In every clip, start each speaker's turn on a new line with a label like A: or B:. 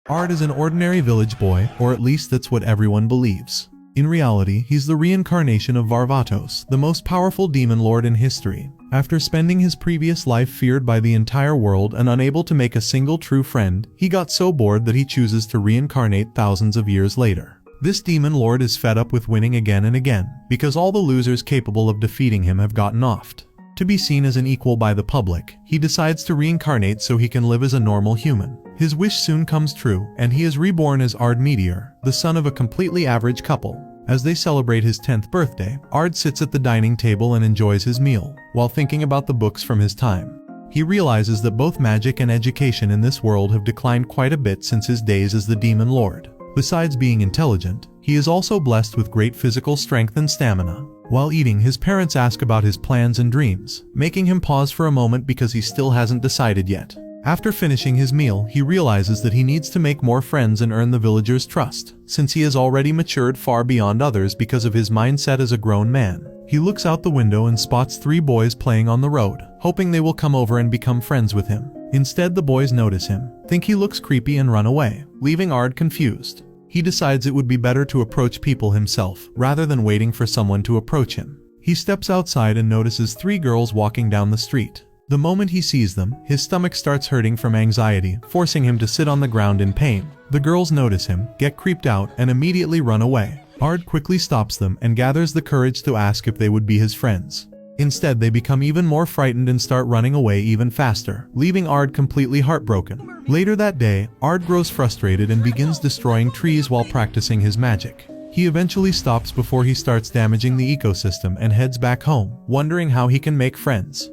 A: Ard is an ordinary village boy, or at least that's what everyone believes. In reality, he's the reincarnation of Varvatos, the most powerful demon lord in history. After spending his previous life feared by the entire world and unable to make a single true friend, he got so bored that he chooses to reincarnate thousands of years later. This demon lord is fed up with winning again and again, because all the losers capable of defeating him have gotten offed. To be seen as an equal by the public, he decides to reincarnate so he can live as a normal human. His wish soon comes true, and he is reborn as Ard Meteor, the son of a completely average couple. As they celebrate his 10th birthday, Ard sits at the dining table and enjoys his meal, while thinking about the books from his time. He realizes that both magic and education in this world have declined quite a bit since his days as the Demon Lord. Besides being intelligent, he is also blessed with great physical strength and stamina. While eating, his parents ask about his plans and dreams, making him pause for a moment because he still hasn't decided yet. After finishing his meal, he realizes that he needs to make more friends and earn the villagers' trust, since he has already matured far beyond others because of his mindset as a grown man. He looks out the window and spots 3 boys playing on the road, hoping they will come over and become friends with him. Instead, the boys notice him, think he looks creepy and run away, leaving Ard confused. He decides it would be better to approach people himself, rather than waiting for someone to approach him. He steps outside and notices 3 girls walking down the street. The moment he sees them, his stomach starts hurting from anxiety, forcing him to sit on the ground in pain. The girls notice him, get creeped out, and immediately run away. Ard quickly stops them and gathers the courage to ask if they would be his friends. Instead, they become even more frightened and start running away even faster, leaving Ard completely heartbroken. Later that day, Ard grows frustrated and begins destroying trees while practicing his magic. He eventually stops before he starts damaging the ecosystem and heads back home, wondering how he can make friends.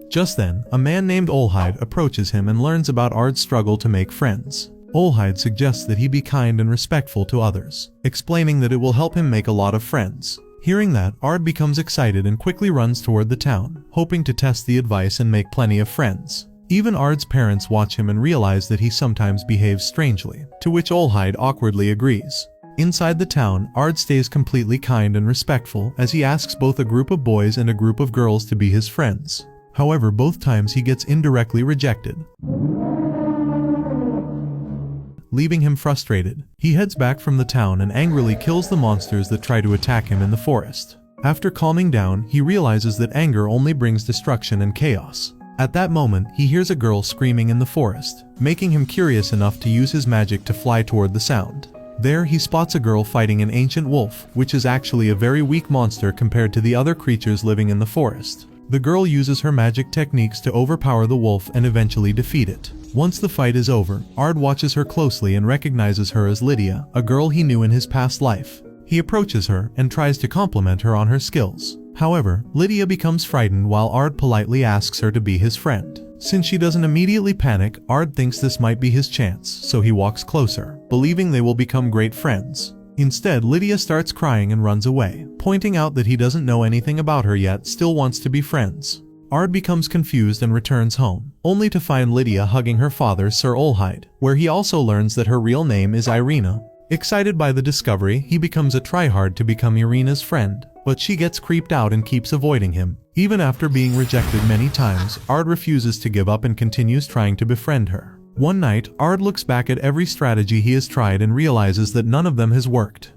A: Just then, a man named Olhide approaches him and learns about Ard's struggle to make friends. Olhide suggests that he be kind and respectful to others, explaining that it will help him make a lot of friends. Hearing that, Ard becomes excited and quickly runs toward the town, hoping to test the advice and make plenty of friends. Even Ard's parents watch him and realize that he sometimes behaves strangely, to which Olhide awkwardly agrees. Inside the town, Ard stays completely kind and respectful as he asks both a group of boys and a group of girls to be his friends. However, both times he gets indirectly rejected, leaving him frustrated. He heads back from the town and angrily kills the monsters that try to attack him in the forest. After calming down, he realizes that anger only brings destruction and chaos. At that moment, he hears a girl screaming in the forest, making him curious enough to use his magic to fly toward the sound. There, he spots a girl fighting an ancient wolf, which is actually a very weak monster compared to the other creatures living in the forest. The girl uses her magic techniques to overpower the wolf and eventually defeat it. Once the fight is over, Ard watches her closely and recognizes her as Lydia, a girl he knew in his past life. He approaches her and tries to compliment her on her skills. However, Lydia becomes frightened while Ard politely asks her to be his friend. Since she doesn't immediately panic, Ard thinks this might be his chance, so he walks closer, believing they will become great friends. Instead, Lydia starts crying and runs away, pointing out that he doesn't know anything about her yet, still wants to be friends. Ard becomes confused and returns home, only to find Lydia hugging her father, Sir Olhide, where he also learns that her real name is Irina. Excited by the discovery, he becomes a tryhard to become Irina's friend, but she gets creeped out and keeps avoiding him. Even after being rejected many times, Ard refuses to give up and continues trying to befriend her. One night, Ard looks back at every strategy he has tried and realizes that none of them has worked.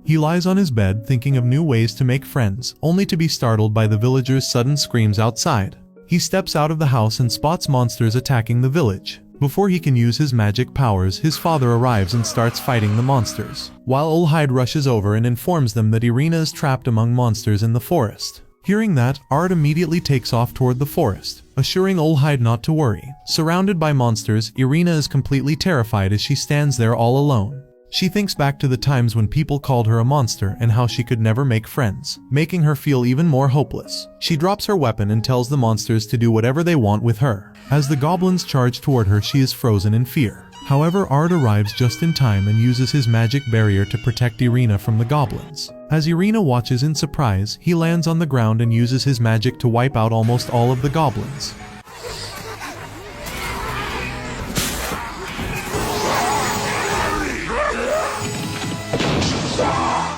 A: He lies on his bed thinking of new ways to make friends, only to be startled by the villagers' sudden screams outside. He steps out of the house and spots monsters attacking the village. Before he can use his magic powers, his father arrives and starts fighting the monsters, while Olhide rushes over and informs them that Irina is trapped among monsters in the forest. Hearing that, Ard immediately takes off toward the forest, assuring Olhide not to worry. Surrounded by monsters, Irina is completely terrified as she stands there all alone. She thinks back to the times when people called her a monster and how she could never make friends, making her feel even more hopeless. She drops her weapon and tells the monsters to do whatever they want with her. As the goblins charge toward her, she is frozen in fear. However, Ard arrives just in time and uses his magic barrier to protect Irina from the goblins. As Irina watches in surprise, he lands on the ground and uses his magic to wipe out almost all of the goblins.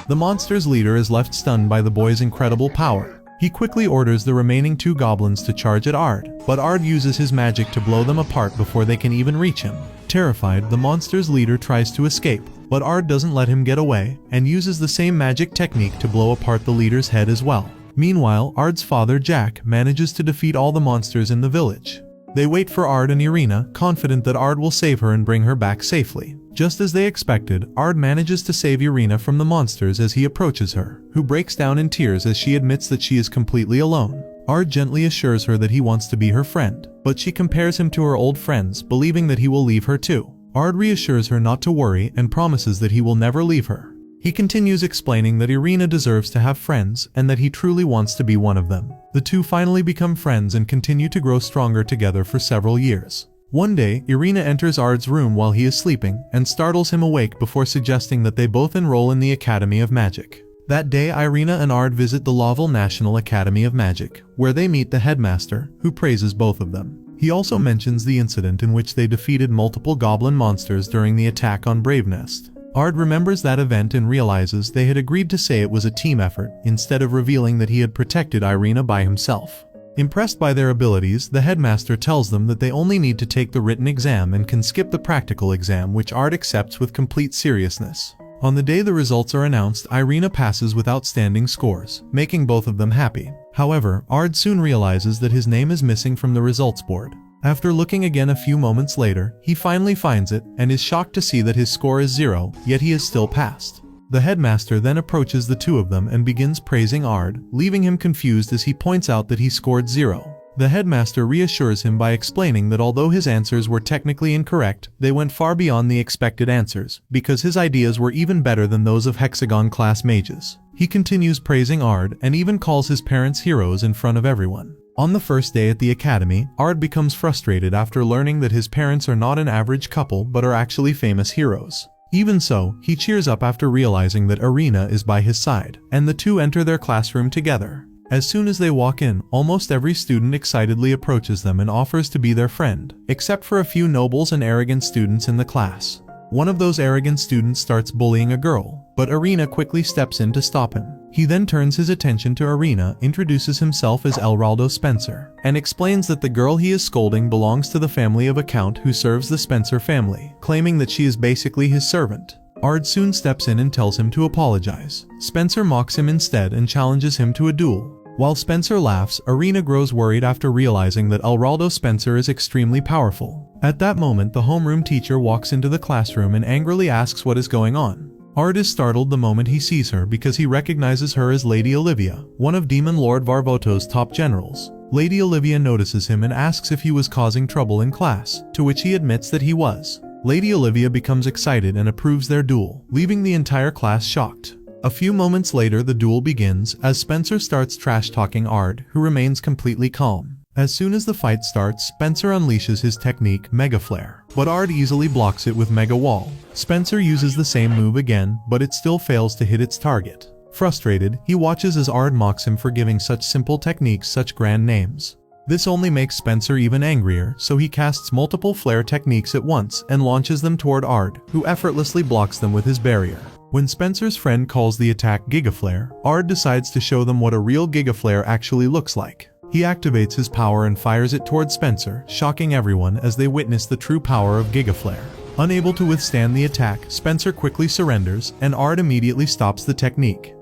A: The monster's leader is left stunned by the boy's incredible power. He quickly orders the remaining 2 goblins to charge at Ard, but Ard uses his magic to blow them apart before they can even reach him. Terrified, the monster's leader tries to escape, but Ard doesn't let him get away, and uses the same magic technique to blow apart the leader's head as well. Meanwhile, Ard's father, Jack, manages to defeat all the monsters in the village. They wait for Ard and Irina, confident that Ard will save her and bring her back safely. Just as they expected, Ard manages to save Irina from the monsters as he approaches her, who breaks down in tears as she admits that she is completely alone. Ard gently assures her that he wants to be her friend, but she compares him to her old friends, believing that he will leave her too. Ard reassures her not to worry and promises that he will never leave her. He continues explaining that Irina deserves to have friends and that he truly wants to be one of them. The two finally become friends and continue to grow stronger together for several years. One day, Irina enters Ard's room while he is sleeping and startles him awake before suggesting that they both enroll in the Academy of Magic. That day, Irina and Ard visit the Laval National Academy of Magic, where they meet the headmaster, who praises both of them. He also mentions the incident in which they defeated multiple goblin monsters during the attack on Bravenest. Ard remembers that event and realizes they had agreed to say it was a team effort, instead of revealing that he had protected Irina by himself. Impressed by their abilities, the headmaster tells them that they only need to take the written exam and can skip the practical exam, which Ard accepts with complete seriousness. On the day the results are announced, Irina passes with outstanding scores, making both of them happy. However, Ard soon realizes that his name is missing from the results board. After looking again a few moments later, he finally finds it and is shocked to see that his score is 0, yet he is still passed. The headmaster then approaches the two of them and begins praising Ard, leaving him confused as he points out that he scored 0. The headmaster reassures him by explaining that although his answers were technically incorrect, they went far beyond the expected answers, because his ideas were even better than those of Hexagon-class mages. He continues praising Ard and even calls his parents heroes in front of everyone. On the first day at the academy, Ard becomes frustrated after learning that his parents are not an average couple but are actually famous heroes. Even so, he cheers up after realizing that Irina is by his side, and the two enter their classroom together. As soon as they walk in, almost every student excitedly approaches them and offers to be their friend, except for a few nobles and arrogant students in the class. One of those arrogant students starts bullying a girl, but Irina quickly steps in to stop him. He then turns his attention to Irina, introduces himself as Elraldo Spencer, and explains that the girl he is scolding belongs to the family of a count who serves the Spencer family, claiming that she is basically his servant. Ard soon steps in and tells him to apologize. Spencer mocks him instead and challenges him to a duel. While Spencer laughs, Irina grows worried after realizing that Elraldo Spencer is extremely powerful. At that moment, the homeroom teacher walks into the classroom and angrily asks what is going on. Ard is startled the moment he sees her because he recognizes her as Lady Olivia, one of Demon Lord Varvoto's top generals. Lady Olivia notices him and asks if he was causing trouble in class, to which he admits that he was. Lady Olivia becomes excited and approves their duel, leaving the entire class shocked. A few moments later, the duel begins as Spencer starts trash-talking Ard, who remains completely calm. As soon as the fight starts, Spencer unleashes his technique, Mega Flare, but Ard easily blocks it with Mega Wall. Spencer uses the same move again, but it still fails to hit its target. Frustrated, he watches as Ard mocks him for giving such simple techniques such grand names. This only makes Spencer even angrier, so he casts multiple flare techniques at once and launches them toward Ard, who effortlessly blocks them with his barrier. When Spencer's friend calls the attack Gigaflare, Ard decides to show them what a real Gigaflare actually looks like. He activates his power and fires it toward Spencer, shocking everyone as they witness the true power of Gigaflare. Unable to withstand the attack, Spencer quickly surrenders, and Ard immediately stops the technique.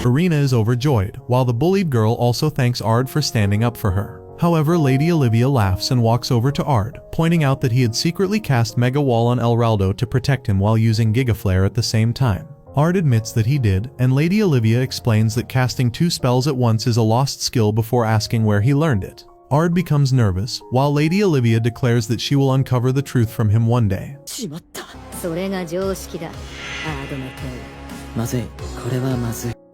A: Irina is overjoyed, while the bullied girl also thanks Ard for standing up for her. However, Lady Olivia laughs and walks over to Ard, pointing out that he had secretly cast Mega Wall on Elraldo to protect him while using Gigaflare at the same time. Ard admits that he did, and Lady Olivia explains that casting 2 spells at once is a lost skill before asking where he learned it. Ard becomes nervous, while Lady Olivia declares that she will uncover the truth from him one day.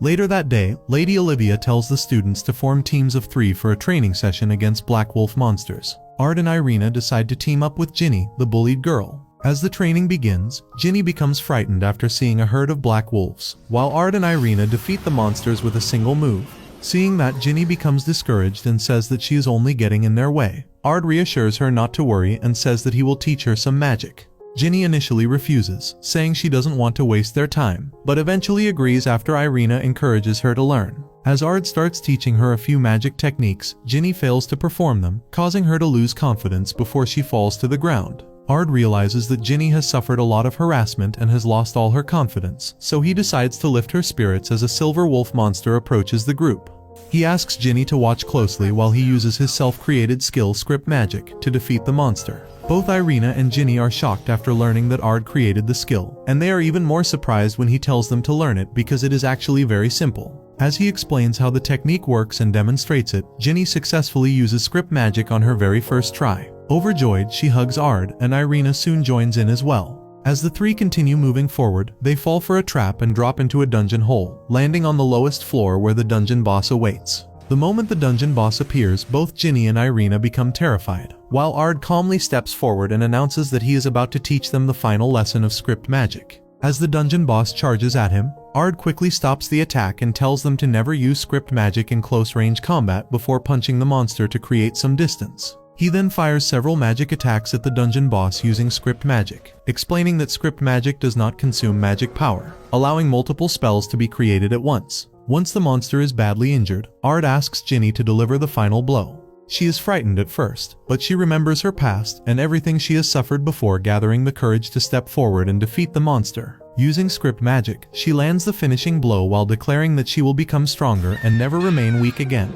A: Later that day, Lady Olivia tells the students to form teams of 3 for a training session against Black Wolf monsters. Ard and Irina decide to team up with Ginny, the bullied girl. As the training begins, Ginny becomes frightened after seeing a herd of black wolves, while Ard and Irina defeat the monsters with a single move. Seeing that, Ginny becomes discouraged and says that she is only getting in their way. Ard reassures her not to worry and says that he will teach her some magic. Ginny initially refuses, saying she doesn't want to waste their time, but eventually agrees after Irina encourages her to learn. As Ard starts teaching her a few magic techniques, Ginny fails to perform them, causing her to lose confidence before she falls to the ground. Ard realizes that Ginny has suffered a lot of harassment and has lost all her confidence, so he decides to lift her spirits as a silver wolf monster approaches the group. He asks Ginny to watch closely while he uses his self-created skill Script Magic to defeat the monster. Both Irina and Ginny are shocked after learning that Ard created the skill, and they are even more surprised when he tells them to learn it because it is actually very simple. As he explains how the technique works and demonstrates it, Ginny successfully uses Script Magic on her very first try. Overjoyed, she hugs Ard, and Irina soon joins in as well. As the three continue moving forward, they fall for a trap and drop into a dungeon hole, landing on the lowest floor where the dungeon boss awaits. The moment the dungeon boss appears, both Ginny and Irina become terrified, while Ard calmly steps forward and announces that he is about to teach them the final lesson of Script Magic. As the dungeon boss charges at him, Ard quickly stops the attack and tells them to never use Script Magic in close-range combat before punching the monster to create some distance. He then fires several magic attacks at the dungeon boss using Script Magic, explaining that Script Magic does not consume magic power, allowing multiple spells to be created at once. Once the monster is badly injured, Ard asks Ginny to deliver the final blow. She is frightened at first, but she remembers her past and everything she has suffered before, gathering the courage to step forward and defeat the monster. Using Script Magic, she lands the finishing blow while declaring that she will become stronger and never remain weak again.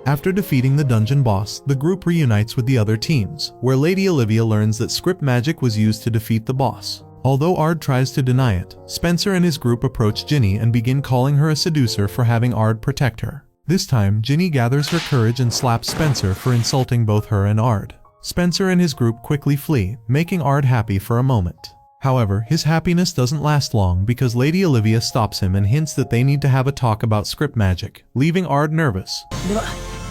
A: After defeating the dungeon boss, the group reunites with the other teams, where Lady Olivia learns that Script Magic was used to defeat the boss. Although Ard tries to deny it, Spencer and his group approach Ginny and begin calling her a seducer for having Ard protect her. This time, Ginny gathers her courage and slaps Spencer for insulting both her and Ard. Spencer and his group quickly flee, making Ard happy for a moment. However, his happiness doesn't last long because Lady Olivia stops him and hints that they need to have a talk about Script Magic, leaving Ard nervous.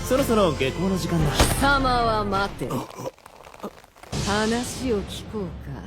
B: そろそろ下校の時間だ。様は待て。話を聞こうか。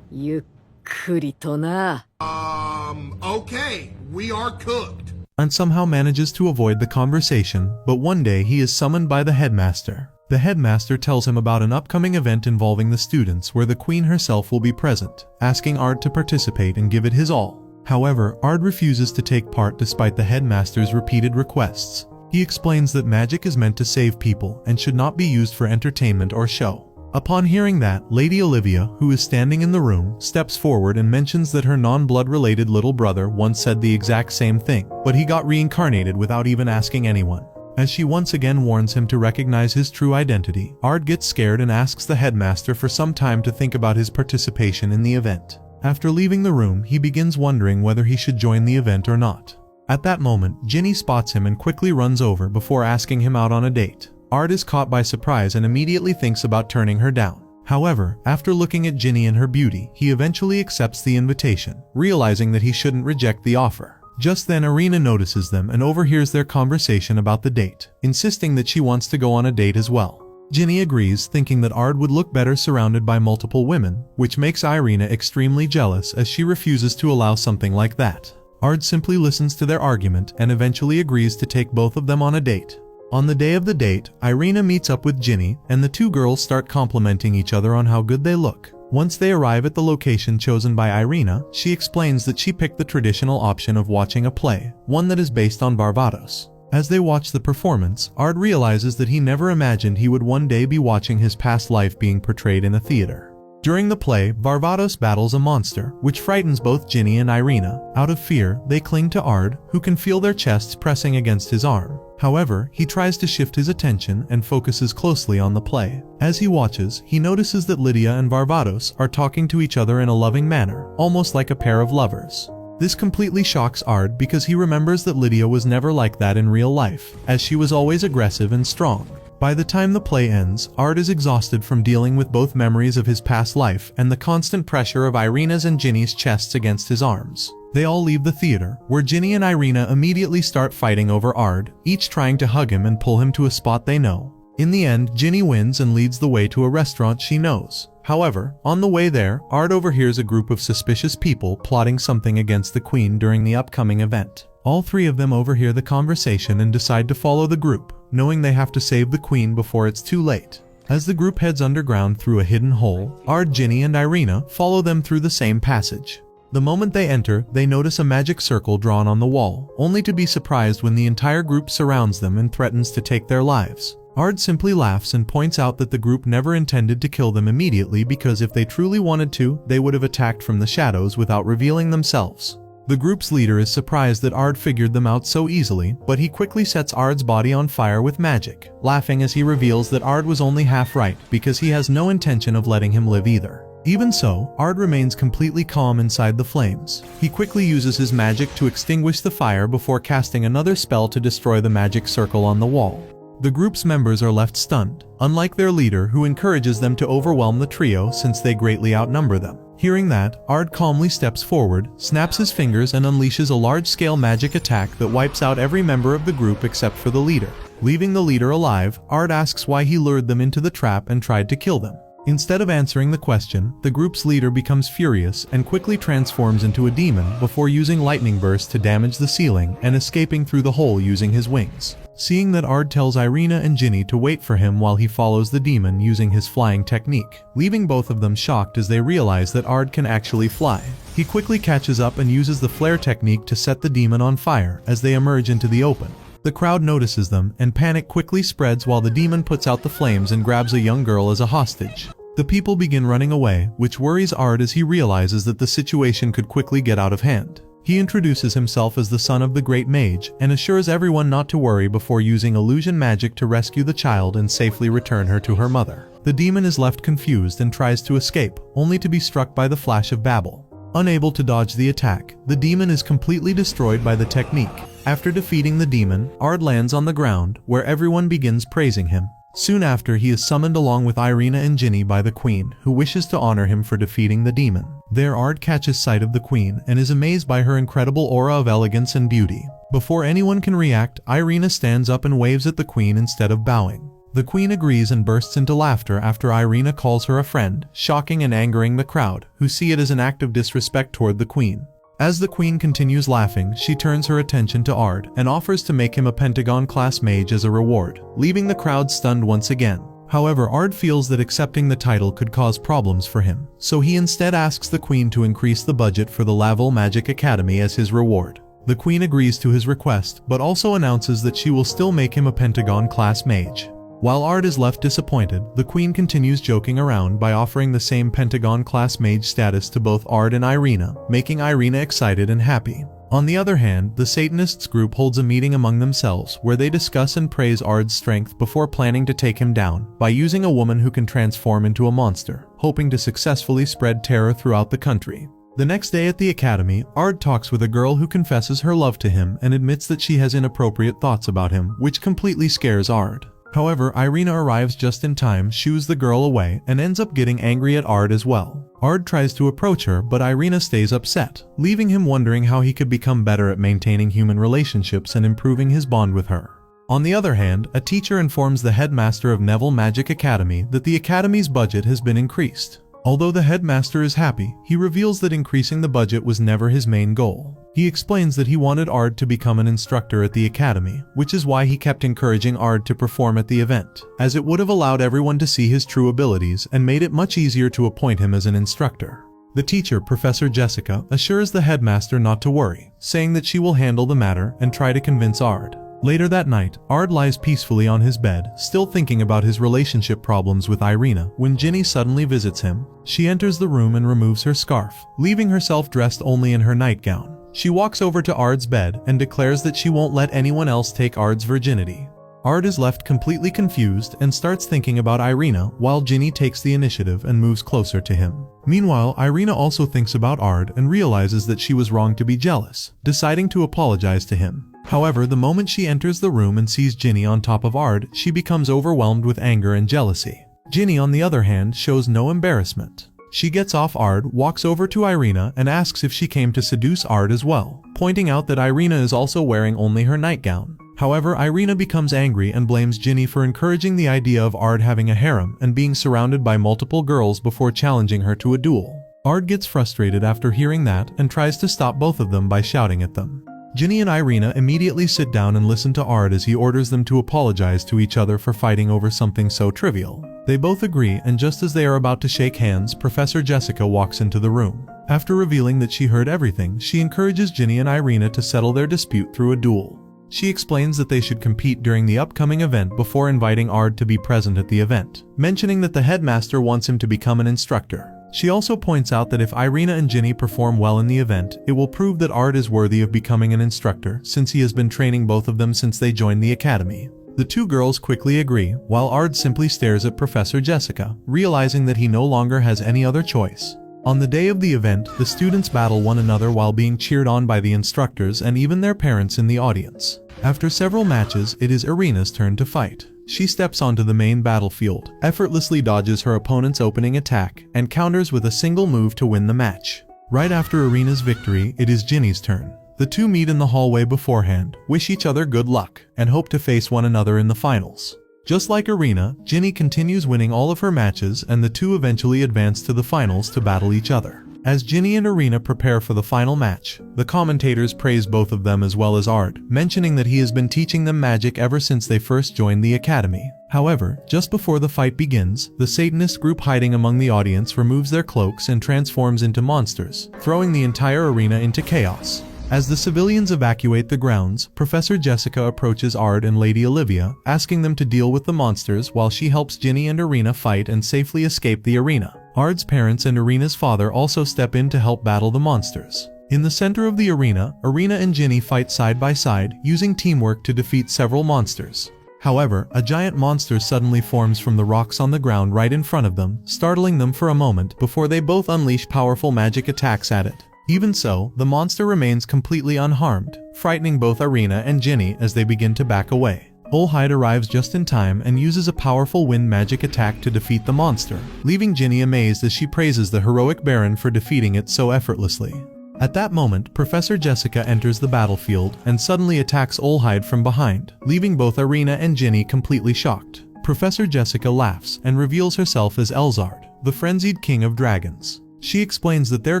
B: ゆっくりとな。
C: Okay, we are cooked.
A: And somehow manages to avoid the conversation, but one day he is summoned by the headmaster. The headmaster tells him about an upcoming event involving the students where the queen herself will be present, asking Ard to participate and give it his all. However, Ard refuses to take part despite the headmaster's repeated requests. He explains that magic is meant to save people and should not be used for entertainment or show. Upon hearing that, Lady Olivia, who is standing in the room, steps forward and mentions that her non-blood-related little brother once said the exact same thing, but he got reincarnated without even asking anyone. As she once again warns him to recognize his true identity, Ard gets scared and asks the headmaster for some time to think about his participation in the event. After leaving the room, he begins wondering whether he should join the event or not. At that moment, Ginny spots him and quickly runs over before asking him out on a date. Ard is caught by surprise and immediately thinks about turning her down. However, after looking at Ginny and her beauty, he eventually accepts the invitation, realizing that he shouldn't reject the offer. Just then, Irina notices them and overhears their conversation about the date, insisting that she wants to go on a date as well. Ginny agrees, thinking that Ard would look better surrounded by multiple women, which makes Irina extremely jealous as she refuses to allow something like that. Ard simply listens to their argument and eventually agrees to take both of them on a date. On the day of the date, Irina meets up with Ginny, and the two girls start complimenting each other on how good they look. Once they arrive at the location chosen by Irina, she explains that she picked the traditional option of watching a play, one that is based on Barbados. As they watch the performance, Ard realizes that he never imagined he would one day be watching his past life being portrayed in a theater. During the play, Barbados battles a monster, which frightens both Ginny and Irina. Out of fear, they cling to Ard, who can feel their chests pressing against his arm. However, he tries to shift his attention and focuses closely on the play. As he watches, he notices that Lydia and Barbados are talking to each other in a loving manner, almost like a pair of lovers. This completely shocks Ard because he remembers that Lydia was never like that in real life, as she was always aggressive and strong. By the time the play ends, Ard is exhausted from dealing with both memories of his past life and the constant pressure of Irina's and Ginny's chests against his arms. They all leave the theater, where Ginny and Irina immediately start fighting over Ard, each trying to hug him and pull him to a spot they know. In the end, Ginny wins and leads the way to a restaurant she knows. However, on the way there, Ard overhears a group of suspicious people plotting something against the queen during the upcoming event. All three of them overhear the conversation and decide to follow the group, knowing they have to save the queen before it's too late. As the group heads underground through a hidden hole, Ard, Ginny, and Irina follow them through the same passage. The moment they enter, they notice a magic circle drawn on the wall, only to be surprised when the entire group surrounds them and threatens to take their lives. Ard simply laughs and points out that the group never intended to kill them immediately because if they truly wanted to, they would have attacked from the shadows without revealing themselves. The group's leader is surprised that Ard figured them out so easily, but he quickly sets Ard's body on fire with magic, laughing as he reveals that Ard was only half right because he has no intention of letting him live either. Even so, Ard remains completely calm inside the flames. He quickly uses his magic to extinguish the fire before casting another spell to destroy the magic circle on the wall. The group's members are left stunned, unlike their leader who encourages them to overwhelm the trio since they greatly outnumber them. Hearing that, Ard calmly steps forward, snaps his fingers and unleashes a large-scale magic attack that wipes out every member of the group except for the leader. Leaving the leader alive, Ard asks why he lured them into the trap and tried to kill them. Instead of answering the question, the group's leader becomes furious and quickly transforms into a demon before using lightning burst to damage the ceiling and escaping through the hole using his wings. Seeing that, Ard tells Irina and Ginny to wait for him while he follows the demon using his flying technique, leaving both of them shocked as they realize that Ard can actually fly. He quickly catches up and uses the flare technique to set the demon on fire as they emerge into the open. The crowd notices them, and panic quickly spreads while the demon puts out the flames and grabs a young girl as a hostage. The people begin running away, which worries Ard as he realizes that the situation could quickly get out of hand. He introduces himself as the son of the great mage, and assures everyone not to worry before using illusion magic to rescue the child and safely return her to her mother. The demon is left confused and tries to escape, only to be struck by the flash of Babel. Unable to dodge the attack, the demon is completely destroyed by the technique. After defeating the demon, Ard lands on the ground, where everyone begins praising him. Soon after, he is summoned along with Irina and Ginny by the queen, who wishes to honor him for defeating the demon. There, Ard catches sight of the queen and is amazed by her incredible aura of elegance and beauty. Before anyone can react, Irina stands up and waves at the queen instead of bowing. The queen agrees and bursts into laughter after Irina calls her a friend, shocking and angering the crowd, who see it as an act of disrespect toward the queen. As the queen continues laughing, she turns her attention to Ard and offers to make him a Pentagon-class mage as a reward, leaving the crowd stunned once again. However, Ard feels that accepting the title could cause problems for him, so he instead asks the queen to increase the budget for the Laval Magic Academy as his reward. The queen agrees to his request, but also announces that she will still make him a Pentagon-class mage. While Ard is left disappointed, the queen continues joking around by offering the same Pentagon-class mage status to both Ard and Irina, making Irina excited and happy. On the other hand, the Satanists group holds a meeting among themselves where they discuss and praise Ard's strength before planning to take him down by using a woman who can transform into a monster, hoping to successfully spread terror throughout the country. The next day at the academy, Ard talks with a girl who confesses her love to him and admits that she has inappropriate thoughts about him, which completely scares Ard. However, Irina arrives just in time, shoos the girl away, and ends up getting angry at Ard as well. Ard tries to approach her, but Irina stays upset, leaving him wondering how he could become better at maintaining human relationships and improving his bond with her. On the other hand, a teacher informs the headmaster of Neville Magic Academy that the academy's budget has been increased. Although the headmaster is happy, he reveals that increasing the budget was never his main goal. He explains that he wanted Ard to become an instructor at the academy, which is why he kept encouraging Ard to perform at the event, as it would have allowed everyone to see his true abilities and made it much easier to appoint him as an instructor. The teacher, Professor Jessica, assures the headmaster not to worry, saying that she will handle the matter and try to convince Ard. Later that night, Ard lies peacefully on his bed, still thinking about his relationship problems with Irina, when Ginny suddenly visits him. She enters the room and removes her scarf, leaving herself dressed only in her nightgown. She walks over to Ard's bed and declares that she won't let anyone else take Ard's virginity. Ard is left completely confused and starts thinking about Irina while Ginny takes the initiative and moves closer to him. Meanwhile, Irina also thinks about Ard and realizes that she was wrong to be jealous, deciding to apologize to him. However, the moment she enters the room and sees Ginny on top of Ard, she becomes overwhelmed with anger and jealousy. Ginny, on the other hand, shows no embarrassment. She gets off Ard, walks over to Irina, and asks if she came to seduce Ard as well, pointing out that Irina is also wearing only her nightgown. However, Irina becomes angry and blames Ginny for encouraging the idea of Ard having a harem and being surrounded by multiple girls before challenging her to a duel. Ard gets frustrated after hearing that and tries to stop both of them by shouting at them. Ginny and Irina immediately sit down and listen to Ard as he orders them to apologize to each other for fighting over something so trivial. They both agree, and just as they are about to shake hands, Professor Jessica walks into the room. After revealing that she heard everything, she encourages Ginny and Irina to settle their dispute through a duel. She explains that they should compete during the upcoming event before inviting Ard to be present at the event, mentioning that the headmaster wants him to become an instructor. She also points out that if Irina and Ginny perform well in the event, it will prove that Ard is worthy of becoming an instructor, since he has been training both of them since they joined the academy. The two girls quickly agree, while Ard simply stares at Professor Jessica, realizing that he no longer has any other choice. On the day of the event, the students battle one another while being cheered on by the instructors and even their parents in the audience. After several matches, it is Irina's turn to fight. She steps onto the main battlefield, effortlessly dodges her opponent's opening attack, and counters with a single move to win the match. Right after Irina's victory, it is Ginny's turn. The two meet in the hallway beforehand, wish each other good luck, and hope to face one another in the finals. Just like Irina, Ginny continues winning all of her matches, and the two eventually advance to the finals to battle each other. As Ginny and Irina prepare for the final match, the commentators praise both of them as well as Ard, mentioning that he has been teaching them magic ever since they first joined the academy. However, just before the fight begins, the Satanist group hiding among the audience removes their cloaks and transforms into monsters, throwing the entire arena into chaos. As the civilians evacuate the grounds, Professor Jessica approaches Ard and Lady Olivia, asking them to deal with the monsters while she helps Ginny and Irina fight and safely escape the arena. Ard's parents and Irina's father also step in to help battle the monsters. In the center of the arena, Irina and Ginny fight side by side, using teamwork to defeat several monsters. However, a giant monster suddenly forms from the rocks on the ground right in front of them, startling them for a moment before they both unleash powerful magic attacks at it. Even so, the monster remains completely unharmed, frightening both Irina and Ginny as they begin to back away. Olhide arrives just in time and uses a powerful wind magic attack to defeat the monster, leaving Ginny amazed as she praises the heroic Baron for defeating it so effortlessly. At that moment, Professor Jessica enters the battlefield and suddenly attacks Olhide from behind, leaving both Irina and Ginny completely shocked. Professor Jessica laughs and reveals herself as Elzard, the frenzied king of dragons. She explains that their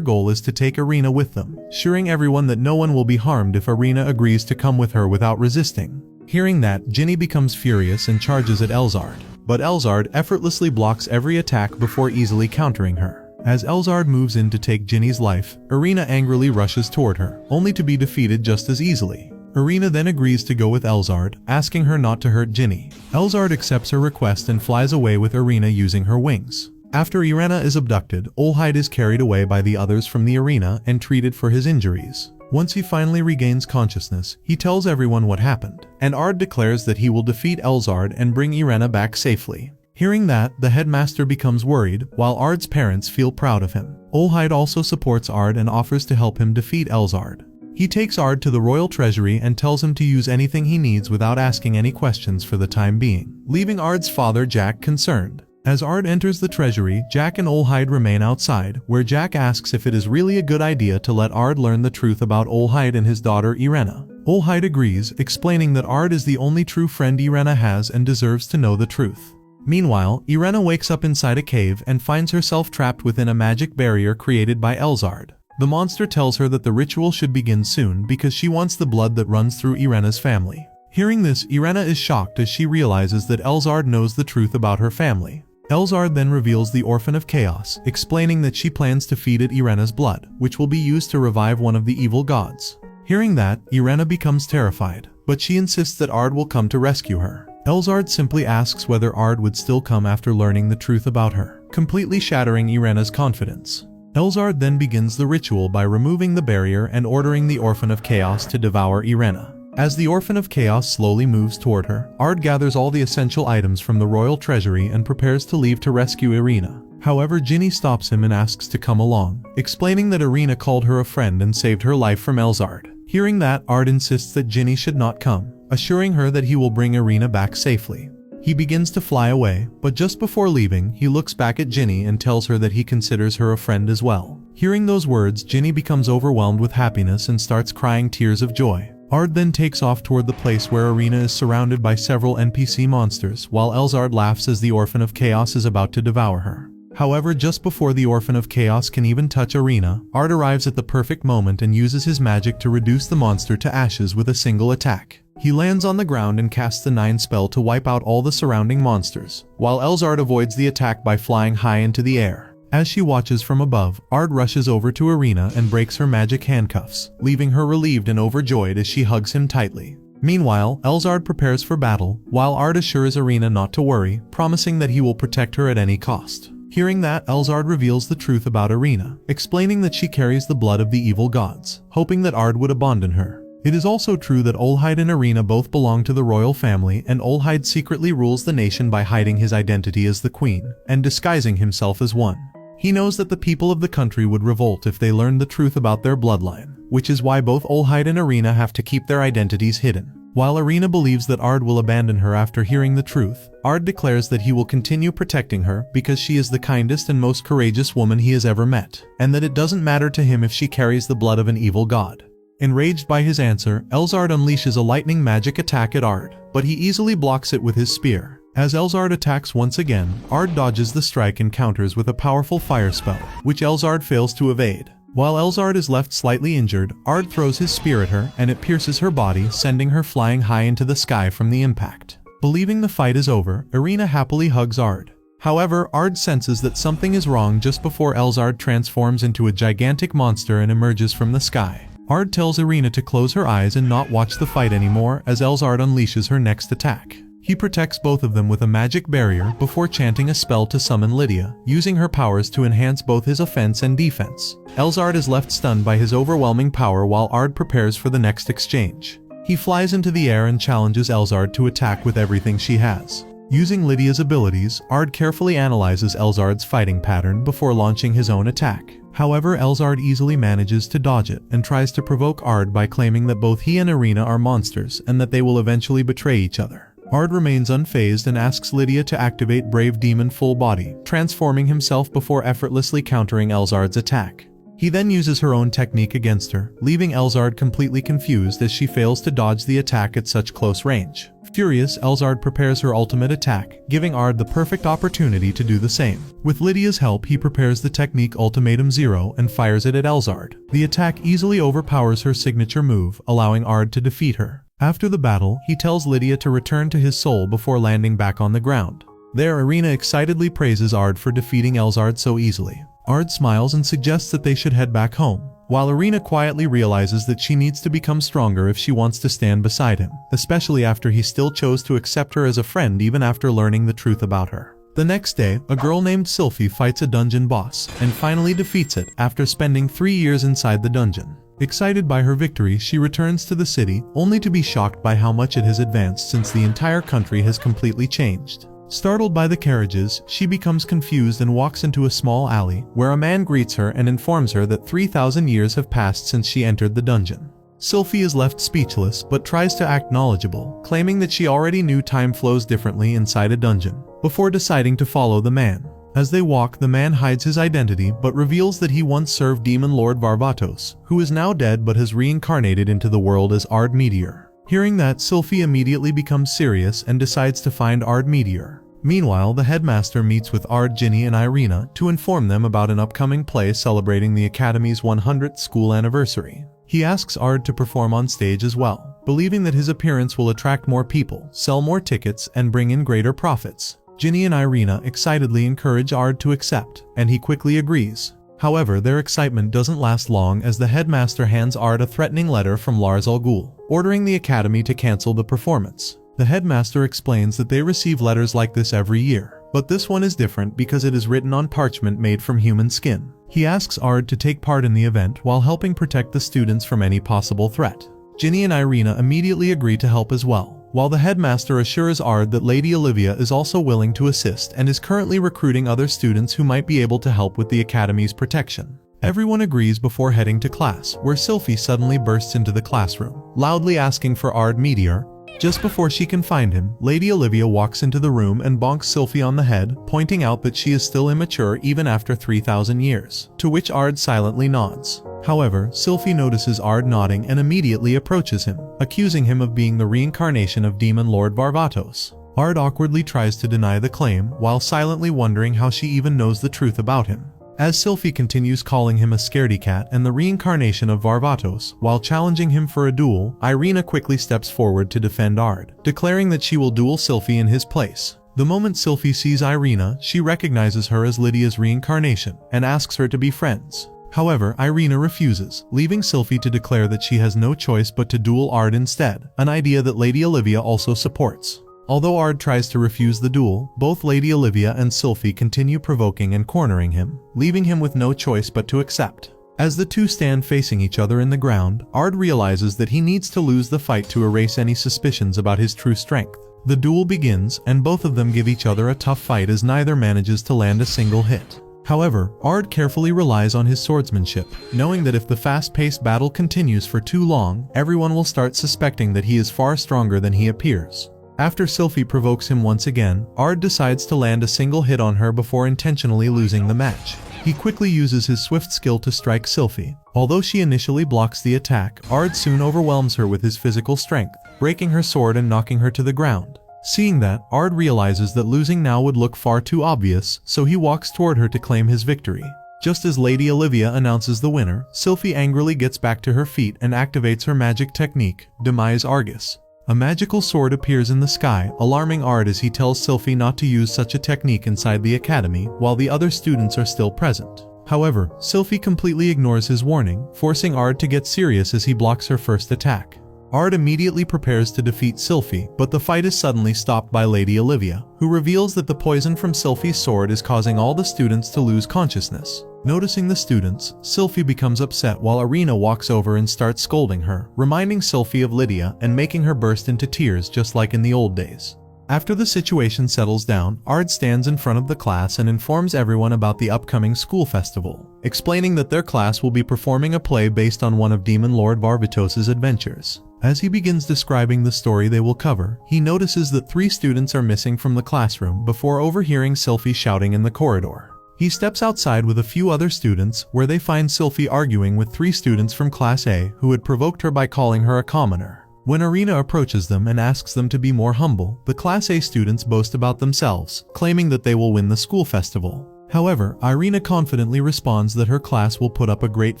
A: goal is to take Irina with them, assuring everyone that no one will be harmed if Irina agrees to come with her without resisting. Hearing that, Ginny becomes furious and charges at Elzard, but Elzard effortlessly blocks every attack before easily countering her. As Elzard moves in to take Ginny's life, Irina angrily rushes toward her, only to be defeated just as easily. Irina then agrees to go with Elzard, asking her not to hurt Ginny. Elzard accepts her request and flies away with Irina using her wings. After Irina is abducted, Olhide is carried away by the others from the arena and treated for his injuries. Once he finally regains consciousness, he tells everyone what happened, and Ard declares that he will defeat Elzard and bring Irina back safely. Hearing that, the headmaster becomes worried, while Ard's parents feel proud of him. Olhide also supports Ard and offers to help him defeat Elzard. He takes Ard to the royal treasury and tells him to use anything he needs without asking any questions for the time being, leaving Ard's father Jack concerned. As Ard enters the treasury, Jack and Olhide remain outside, where Jack asks if it is really a good idea to let Ard learn the truth about Olhide and his daughter Irena. Olhide agrees, explaining that Ard is the only true friend Irena has and deserves to know the truth. Meanwhile, Irena wakes up inside a cave and finds herself trapped within a magic barrier created by Elzard. The monster tells her that the ritual should begin soon because she wants the blood that runs through Irena's family. Hearing this, Irena is shocked as she realizes that Elzard knows the truth about her family. Elzard then reveals the Orphan of Chaos, explaining that she plans to feed it Irena's blood, which will be used to revive one of the evil gods. Hearing that, Irena becomes terrified, but she insists that Ard will come to rescue her. Elzard simply asks whether Ard would still come after learning the truth about her, completely shattering Irena's confidence. Elzard then begins the ritual by removing the barrier and ordering the Orphan of Chaos to devour Irena. As the Orphan of Chaos slowly moves toward her, Ard gathers all the essential items from the royal treasury and prepares to leave to rescue Irena. However, Ginny stops him and asks to come along, explaining that Irena called her a friend and saved her life from Elzard. Hearing that, Ard insists that Ginny should not come, assuring her that he will bring Irena back safely. He begins to fly away, but just before leaving, he looks back at Ginny and tells her that he considers her a friend as well. Hearing those words, Ginny becomes overwhelmed with happiness and starts crying tears of joy. Ard then takes off toward the place where Irina is surrounded by several NPC monsters, while Elzard laughs as the Orphan of Chaos is about to devour her. However, just before the Orphan of Chaos can even touch Irina, Ard arrives at the perfect moment and uses his magic to reduce the monster to ashes with a single attack. He lands on the ground and casts the 9 spell to wipe out all the surrounding monsters, while Elzard avoids the attack by flying high into the air. As she watches from above, Ard rushes over to Irina and breaks her magic handcuffs, leaving her relieved and overjoyed as she hugs him tightly. Meanwhile, Elzard prepares for battle, while Ard assures Irina not to worry, promising that he will protect her at any cost. Hearing that, Elzard reveals the truth about Irina, explaining that she carries the blood of the evil gods, hoping that Ard would abandon her. It is also true that Olhide and Irina both belong to the royal family, and Olhide secretly rules the nation by hiding his identity as the queen, and disguising himself as one. He knows that the people of the country would revolt if they learned the truth about their bloodline, which is why both Olhide and Irina have to keep their identities hidden. While Irina believes that Ard will abandon her after hearing the truth, Ard declares that he will continue protecting her because she is the kindest and most courageous woman he has ever met, and that it doesn't matter to him if she carries the blood of an evil god. Enraged by his answer, Elzard unleashes a lightning magic attack at Ard, but he easily blocks it with his spear. As Elzard attacks once again, Ard dodges the strike and counters with a powerful fire spell, which Elzard fails to evade. While Elzard is left slightly injured, Ard throws his spear at her and it pierces her body, sending her flying high into the sky from the impact. Believing the fight is over, Irina happily hugs Ard. However, Ard senses that something is wrong just before Elzard transforms into a gigantic monster and emerges from the sky. Ard tells Irina to close her eyes and not watch the fight anymore as Elzard unleashes her next attack. He protects both of them with a magic barrier before chanting a spell to summon Lydia, using her powers to enhance both his offense and defense. Elzard is left stunned by his overwhelming power while Ard prepares for the next exchange. He flies into the air and challenges Elzard to attack with everything she has. Using Lydia's abilities, Ard carefully analyzes Elzard's fighting pattern before launching his own attack. However, Elzard easily manages to dodge it and tries to provoke Ard by claiming that both he and Irina are monsters and that they will eventually betray each other. Ard remains unfazed and asks Lydia to activate Brave Demon Full Body, transforming himself before effortlessly countering Elzard's attack. He then uses her own technique against her, leaving Elzard completely confused as she fails to dodge the attack at such close range. Furious, Elzard prepares her ultimate attack, giving Ard the perfect opportunity to do the same. With Lydia's help, he prepares the technique Ultimatum Zero and fires it at Elzard. The attack easily overpowers her signature move, allowing Ard to defeat her. After the battle, he tells Lydia to return to his soul before landing back on the ground. There, Irina excitedly praises Ard for defeating Elzard so easily. Ard smiles and suggests that they should head back home, while Irina quietly realizes that she needs to become stronger if she wants to stand beside him, especially after he still chose to accept her as a friend even after learning the truth about her. The next day, a girl named Sylphie fights a dungeon boss, and finally defeats it after spending 3 years inside the dungeon. Excited by her victory, she returns to the city, only to be shocked by how much it has advanced since the entire country has completely changed. Startled by the carriages, she becomes confused and walks into a small alley, where a man greets her and informs her that 3,000 years have passed since she entered the dungeon. Sylphie is left speechless but tries to act knowledgeable, claiming that she already knew time flows differently inside a dungeon, before deciding to follow the man. As they walk, the man hides his identity but reveals that he once served Demon Lord Varvatos, who is now dead but has reincarnated into the world as Ard Meteor. Hearing that, Sylphie immediately becomes serious and decides to find Ard Meteor. Meanwhile, the headmaster meets with Ard, Ginny, and Irina to inform them about an upcoming play celebrating the Academy's 100th school anniversary. He asks Ard to perform on stage as well, believing that his appearance will attract more people, sell more tickets, and bring in greater profits. Ginny and Irina excitedly encourage Ard to accept, and he quickly agrees. However, their excitement doesn't last long as the headmaster hands Ard a threatening letter from Lars Al Ghul, ordering the academy to cancel the performance. The headmaster explains that they receive letters like this every year, but this one is different because it is written on parchment made from human skin. He asks Ard to take part in the event while helping protect the students from any possible threat. Ginny and Irina immediately agree to help as well, while the headmaster assures Ard that Lady Olivia is also willing to assist and is currently recruiting other students who might be able to help with the academy's protection. Everyone agrees before heading to class, where Sylphie suddenly bursts into the classroom, loudly asking for Ard Meteor. Just before she can find him, Lady Olivia walks into the room and bonks Sylphie on the head, pointing out that she is still immature even after 3,000 years, to which Ard silently nods. However, Sylphie notices Ard nodding and immediately approaches him, accusing him of being the reincarnation of Demon Lord Varvatos. Ard awkwardly tries to deny the claim, while silently wondering how she even knows the truth about him. As Sylphie continues calling him a scaredy cat and the reincarnation of Varvatos, while challenging him for a duel, Irina quickly steps forward to defend Ard, declaring that she will duel Sylphie in his place. The moment Sylphie sees Irina, she recognizes her as Lydia's reincarnation, and asks her to be friends. However, Irina refuses, leaving Sylphie to declare that she has no choice but to duel Ard instead, an idea that Lady Olivia also supports. Although Ard tries to refuse the duel, both Lady Olivia and Sylphie continue provoking and cornering him, leaving him with no choice but to accept. As the two stand facing each other in the ground, Ard realizes that he needs to lose the fight to erase any suspicions about his true strength. The duel begins, and both of them give each other a tough fight as neither manages to land a single hit. However, Ard carefully relies on his swordsmanship, knowing that if the fast-paced battle continues for too long, everyone will start suspecting that he is far stronger than he appears. After Sylphie provokes him once again, Ard decides to land a single hit on her before intentionally losing the match. He quickly uses his swift skill to strike Sylphie. Although she initially blocks the attack, Ard soon overwhelms her with his physical strength, breaking her sword and knocking her to the ground. Seeing that, Ard realizes that losing now would look far too obvious, so he walks toward her to claim his victory. Just as Lady Olivia announces the winner, Sylphie angrily gets back to her feet and activates her magic technique, Demise Argus. A magical sword appears in the sky, alarming Ard as he tells Sylphie not to use such a technique inside the academy while the other students are still present. However, Sylphie completely ignores his warning, forcing Ard to get serious as he blocks her first attack. Ard immediately prepares to defeat Sylphie, but the fight is suddenly stopped by Lady Olivia, who reveals that the poison from Sylphie's sword is causing all the students to lose consciousness. Noticing the students, Sylphie becomes upset while Irina walks over and starts scolding her, reminding Sylphie of Lydia and making her burst into tears just like in the old days. After the situation settles down, Ard stands in front of the class and informs everyone about the upcoming school festival, explaining that their class will be performing a play based on one of Demon Lord Varvatos' adventures. As he begins describing the story they will cover, he notices that 3 students are missing from the classroom before overhearing Sylphie shouting in the corridor. He steps outside with a few other students, where they find Sylphie arguing with 3 students from Class A who had provoked her by calling her a commoner. When Irina approaches them and asks them to be more humble, the Class A students boast about themselves, claiming that they will win the school festival. However, Irina confidently responds that her class will put up a great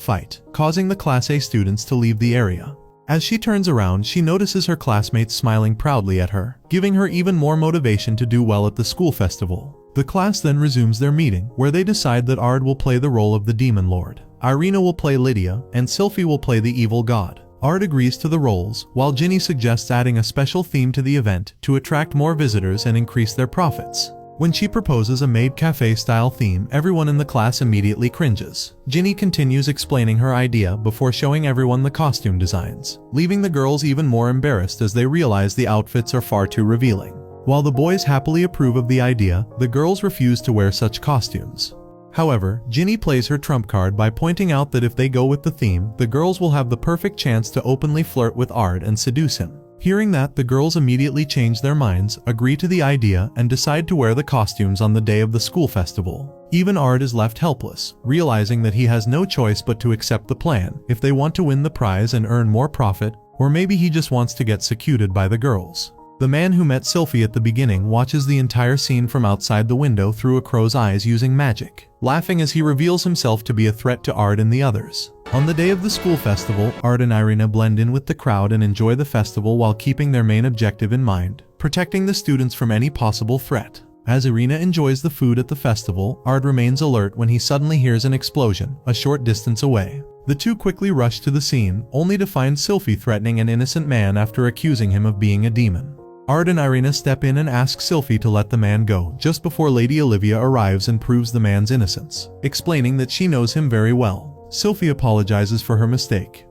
A: fight, causing the Class A students to leave the area. As she turns around, she notices her classmates smiling proudly at her, giving her even more motivation to do well at the school festival. The class then resumes their meeting, where they decide that Ard will play the role of the Demon Lord, Irina will play Lydia, and Sylphie will play the evil god. Ard agrees to the roles, while Ginny suggests adding a special theme to the event to attract more visitors and increase their profits. When she proposes a maid cafe-style theme, everyone in the class immediately cringes. Ginny continues explaining her idea before showing everyone the costume designs, leaving the girls even more embarrassed as they realize the outfits are far too revealing. While the boys happily approve of the idea, the girls refuse to wear such costumes. However, Ginny plays her trump card by pointing out that if they go with the theme, the girls will have the perfect chance to openly flirt with Ard and seduce him. Hearing that, the girls immediately change their minds, agree to the idea, and decide to wear the costumes on the day of the school festival. Even Ard is left helpless, realizing that he has no choice but to accept the plan if they want to win the prize and earn more profit, or maybe he just wants to get seduced by the girls. The man who met Sylphie at the beginning watches the entire scene from outside the window through a crow's eyes using magic, laughing as he reveals himself to be a threat to Ard and the others. On the day of the school festival, Ard and Irina blend in with the crowd and enjoy the festival while keeping their main objective in mind, protecting the students from any possible threat. As Irina enjoys the food at the festival, Ard remains alert when he suddenly hears an explosion a short distance away. The two quickly rush to the scene, only to find Sylphie threatening an innocent man after accusing him of being a demon. Ard and Irina step in and ask Sylphie to let the man go just before Lady Olivia arrives and proves the man's innocence, explaining that she knows him very well. Sylphie apologizes for her mistake.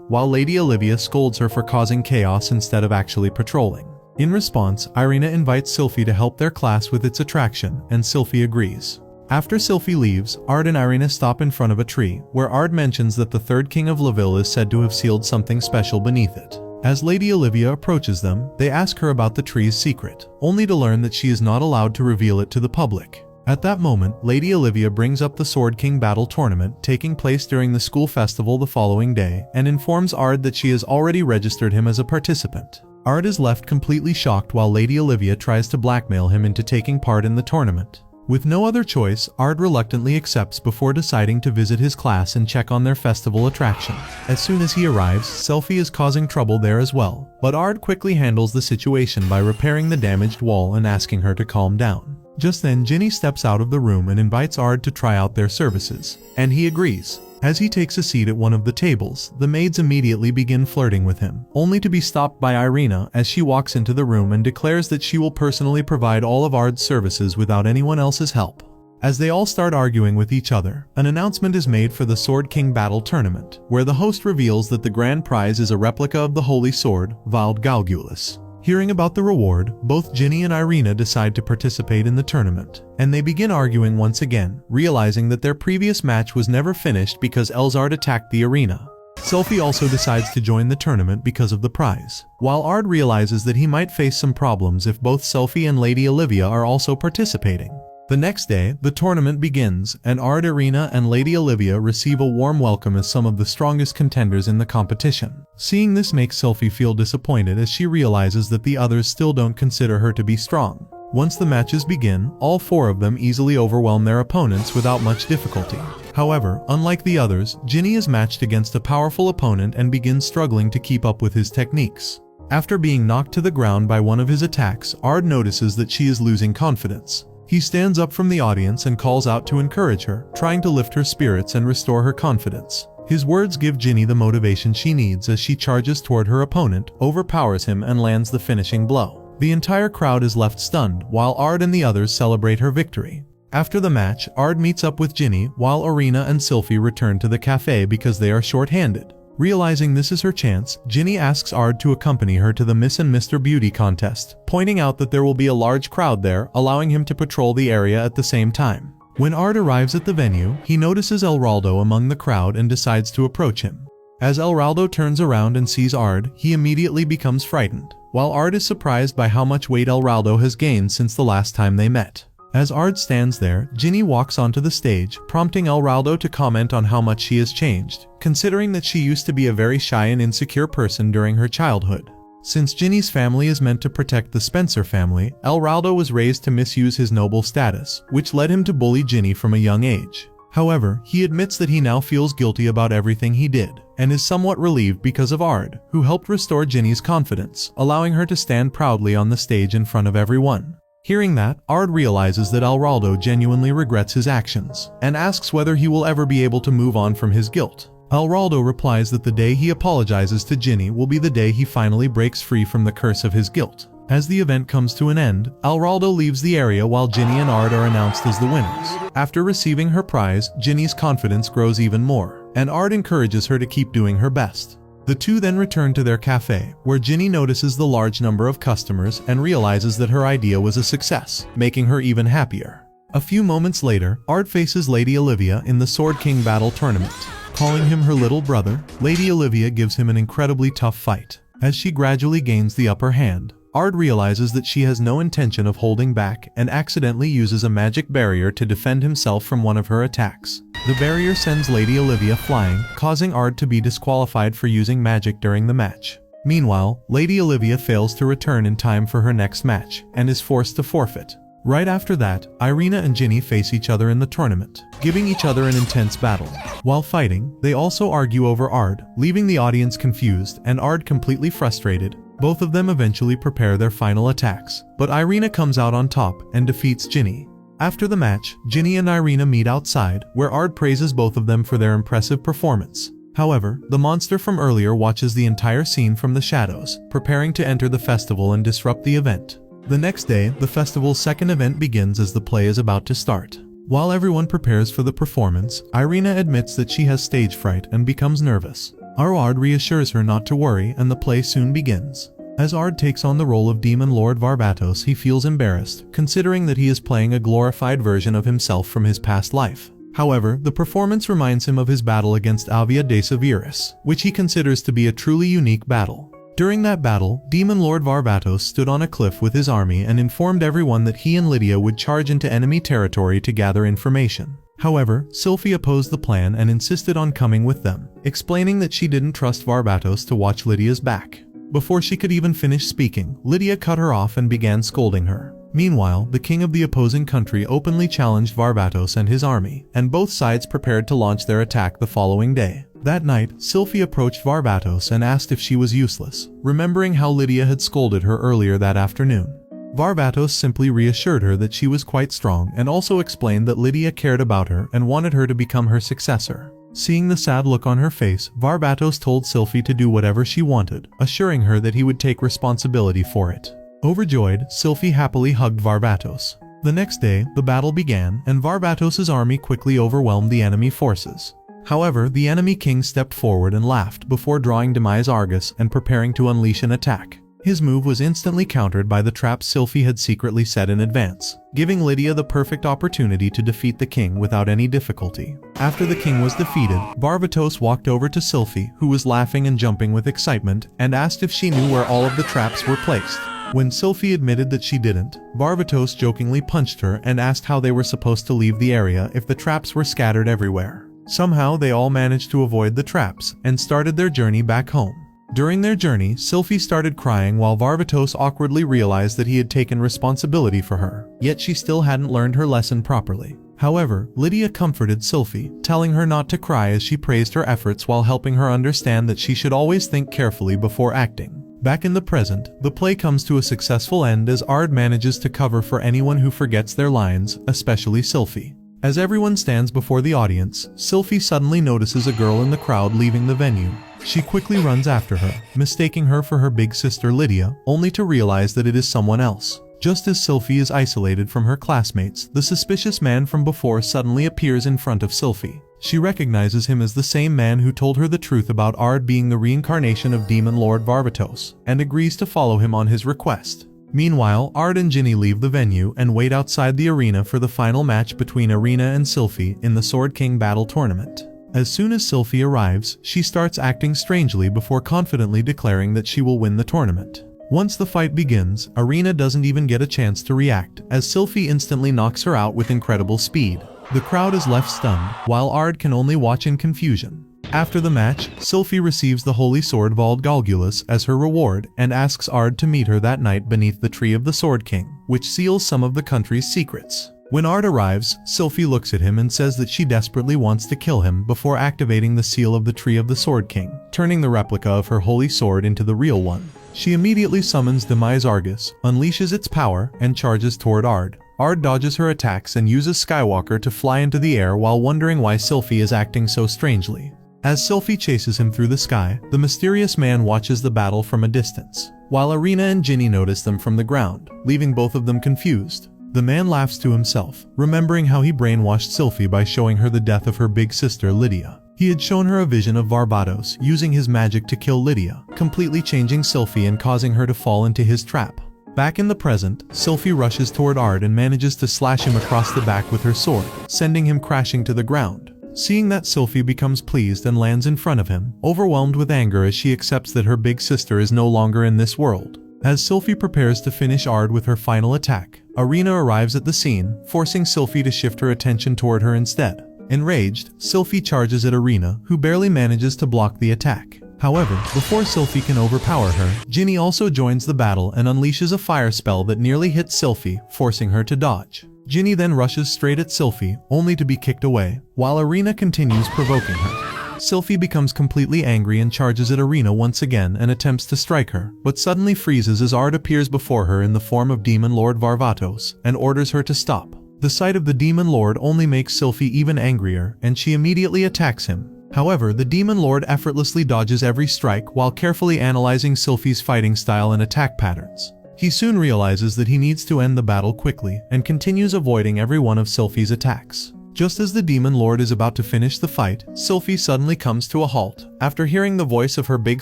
A: While Lady Olivia scolds her for causing chaos instead of actually patrolling. In response, Irina invites Sylphie to help their class with its attraction, and Sylphie agrees. After Sylphie leaves, Ard and Irina stop in front of a tree, where Ard mentions that the third king of Laville is said to have sealed something special beneath it. As Lady Olivia approaches them, they ask her about the tree's secret, only to learn that she is not allowed to reveal it to the public. At that moment, Lady Olivia brings up the Sword King battle tournament taking place during the school festival the following day and informs Ard that she has already registered him as a participant. Ard is left completely shocked while Lady Olivia tries to blackmail him into taking part in the tournament. With no other choice, Ard reluctantly accepts before deciding to visit his class and check on their festival attraction. As soon as he arrives, Selphie is causing trouble there as well, but Ard quickly handles the situation by repairing the damaged wall and asking her to calm down. Just then, Ginny steps out of the room and invites Ard to try out their services, and he agrees. As he takes a seat at one of the tables, the maids immediately begin flirting with him, only to be stopped by Irina as she walks into the room and declares that she will personally provide all of Ard's services without anyone else's help. As they all start arguing with each other, an announcement is made for the Sword King battle tournament, where the host reveals that the grand prize is a replica of the holy sword, Vald Galgulus. Hearing about the reward, both Ginny and Irina decide to participate in the tournament, and they begin arguing once again, realizing that their previous match was never finished because Elzard attacked the arena. Selphie also decides to join the tournament because of the prize, while Ard realizes that he might face some problems if both Selphie and Lady Olivia are also participating. The next day, the tournament begins, and Ard, Irina, and Lady Olivia receive a warm welcome as some of the strongest contenders in the competition. Seeing this makes Selphie feel disappointed as she realizes that the others still don't consider her to be strong. Once the matches begin, all four of them easily overwhelm their opponents without much difficulty. However, unlike the others, Ginny is matched against a powerful opponent and begins struggling to keep up with his techniques. After being knocked to the ground by one of his attacks, Ard notices that she is losing confidence. He stands up from the audience and calls out to encourage her, trying to lift her spirits and restore her confidence. His words give Ginny the motivation she needs as she charges toward her opponent, overpowers him, and lands the finishing blow. The entire crowd is left stunned, while Ard and the others celebrate her victory. After the match, Ard meets up with Ginny, while Irina and Selphie return to the cafe because they are short-handed. Realizing this is her chance, Ginny asks Ard to accompany her to the Miss and Mr. Beauty contest, pointing out that there will be a large crowd there, allowing him to patrol the area at the same time. When Ard arrives at the venue, he notices El Raldo among the crowd and decides to approach him. As El Raldo turns around and sees Ard, he immediately becomes frightened, while Ard is surprised by how much weight El Raldo has gained since the last time they met. As Ard stands there, Ginny walks onto the stage, prompting El Raldo to comment on how much she has changed, considering that she used to be a very shy and insecure person during her childhood. Since Ginny's family is meant to protect the Spencer family, El Raldo was raised to misuse his noble status, which led him to bully Ginny from a young age. However, he admits that he now feels guilty about everything he did, and is somewhat relieved because of Ard, who helped restore Ginny's confidence, allowing her to stand proudly on the stage in front of everyone. Hearing that, Ard realizes that El Raldo genuinely regrets his actions, and asks whether he will ever be able to move on from his guilt. El Raldo replies that the day he apologizes to Ginny will be the day he finally breaks free from the curse of his guilt. As the event comes to an end, El Raldo leaves the area while Ginny and Ard are announced as the winners. After receiving her prize, Ginny's confidence grows even more, and Ard encourages her to keep doing her best. The two then return to their cafe, where Ginny notices the large number of customers and realizes that her idea was a success, making her even happier. A few moments later, Ard faces Lady Olivia in the Sword King battle tournament. Calling him her little brother, Lady Olivia gives him an incredibly tough fight. As she gradually gains the upper hand, Ard realizes that she has no intention of holding back and accidentally uses a magic barrier to defend himself from one of her attacks. The barrier sends Lady Olivia flying, causing Ard to be disqualified for using magic during the match. Meanwhile, Lady Olivia fails to return in time for her next match, and is forced to forfeit. Right after that, Irina and Ginny face each other in the tournament, giving each other an intense battle. While fighting, they also argue over Ard, leaving the audience confused and Ard completely frustrated. Both of them eventually prepare their final attacks, but Irina comes out on top and defeats Ginny. After the match, Ginny and Irina meet outside, where Ard praises both of them for their impressive performance. However, the monster from earlier watches the entire scene from the shadows, preparing to enter the festival and disrupt the event. The next day, the festival's second event begins as the play is about to start. While everyone prepares for the performance, Irina admits that she has stage fright and becomes nervous. Ard reassures her not to worry and the play soon begins. As Ard takes on the role of Demon Lord Varvatos, he feels embarrassed, considering that he is playing a glorified version of himself from his past life. However, the performance reminds him of his battle against Avia de Severus, which he considers to be a truly unique battle. During that battle, Demon Lord Varvatos stood on a cliff with his army and informed everyone that he and Lydia would charge into enemy territory to gather information. However, Sylphie opposed the plan and insisted on coming with them, explaining that she didn't trust Varvatos to watch Lydia's back. Before she could even finish speaking, Lydia cut her off and began scolding her. Meanwhile, the king of the opposing country openly challenged Varvatos and his army, and both sides prepared to launch their attack the following day. That night, Sylphie approached Varvatos and asked if she was useless, remembering how Lydia had scolded her earlier that afternoon. Varvatos simply reassured her that she was quite strong and also explained that Lydia cared about her and wanted her to become her successor. Seeing the sad look on her face, Varvatos told Sylphie to do whatever she wanted, assuring her that he would take responsibility for it. Overjoyed, Sylphie happily hugged Varvatos. The next day, the battle began, and Varvatos' army quickly overwhelmed the enemy forces. However, the enemy king stepped forward and laughed before drawing Demise Argus and preparing to unleash an attack. His move was instantly countered by the trap Sylphie had secretly set in advance, giving Lydia the perfect opportunity to defeat the king without any difficulty. After the king was defeated, Varvatos walked over to Sylphie, who was laughing and jumping with excitement, and asked if she knew where all of the traps were placed. When Sylphie admitted that she didn't, Varvatos jokingly punched her and asked how they were supposed to leave the area if the traps were scattered everywhere. Somehow they all managed to avoid the traps and started their journey back home. During their journey, Sylphie started crying while Varvatos awkwardly realized that he had taken responsibility for her, yet she still hadn't learned her lesson properly. However, Lydia comforted Sylphie, telling her not to cry as she praised her efforts while helping her understand that she should always think carefully before acting. Back in the present, the play comes to a successful end as Ard manages to cover for anyone who forgets their lines, especially Sylphie. As everyone stands before the audience, Sylphie suddenly notices a girl in the crowd leaving the venue. She quickly runs after her, mistaking her for her big sister Lydia, only to realize that it is someone else. Just as Sylphie is isolated from her classmates, the suspicious man from before suddenly appears in front of Sylphie. She recognizes him as the same man who told her the truth about Ard being the reincarnation of Demon Lord Varvatos, and agrees to follow him on his request. Meanwhile, Ard and Ginny leave the venue and wait outside the arena for the final match between Arena and Sylphie in the Sword King Battle Tournament. As soon as Sylphie arrives, she starts acting strangely before confidently declaring that she will win the tournament. Once the fight begins, Arena doesn't even get a chance to react, as Sylphie instantly knocks her out with incredible speed. The crowd is left stunned, while Ard can only watch in confusion. After the match, Sylphie receives the Holy Sword Vald Galgulus as her reward and asks Ard to meet her that night beneath the Tree of the Sword King, which seals some of the country's secrets. When Ard arrives, Sylphie looks at him and says that she desperately wants to kill him before activating the seal of the Tree of the Sword King, turning the replica of her holy sword into the real one. She immediately summons Demise Argus, unleashes its power, and charges toward Ard. Ard dodges her attacks and uses Skywalker to fly into the air while wondering why Sylphie is acting so strangely. As Sylphie chases him through the sky, the mysterious man watches the battle from a distance, while Arena and Ginny notice them from the ground, leaving both of them confused. The man laughs to himself, remembering how he brainwashed Sylphie by showing her the death of her big sister Lydia. He had shown her a vision of Varvatos using his magic to kill Lydia, completely changing Sylphie and causing her to fall into his trap. Back in the present, Sylphie rushes toward Ard and manages to slash him across the back with her sword, sending him crashing to the ground. Seeing that, Sylphie becomes pleased and lands in front of him, overwhelmed with anger as she accepts that her big sister is no longer in this world. As Sylphie prepares to finish Ard with her final attack, Arena arrives at the scene, forcing Sylphie to shift her attention toward her instead. Enraged, Sylphie charges at Arena, who barely manages to block the attack. However, before Sylphie can overpower her, Ginny also joins the battle and unleashes a fire spell that nearly hits Sylphie, forcing her to dodge. Ginny then rushes straight at Sylphie, only to be kicked away, while Arena continues provoking her. Sylphie becomes completely angry and charges at Arena once again and attempts to strike her, but suddenly freezes as Ard appears before her in the form of Demon Lord Varvatos and orders her to stop. The sight of the Demon Lord only makes Sylphie even angrier, and she immediately attacks him. However, the Demon Lord effortlessly dodges every strike while carefully analyzing Sylphie's fighting style and attack patterns. He soon realizes that he needs to end the battle quickly and continues avoiding every one of Sylphie's attacks. Just as the Demon Lord is about to finish the fight, Sylphie suddenly comes to a halt, after hearing the voice of her big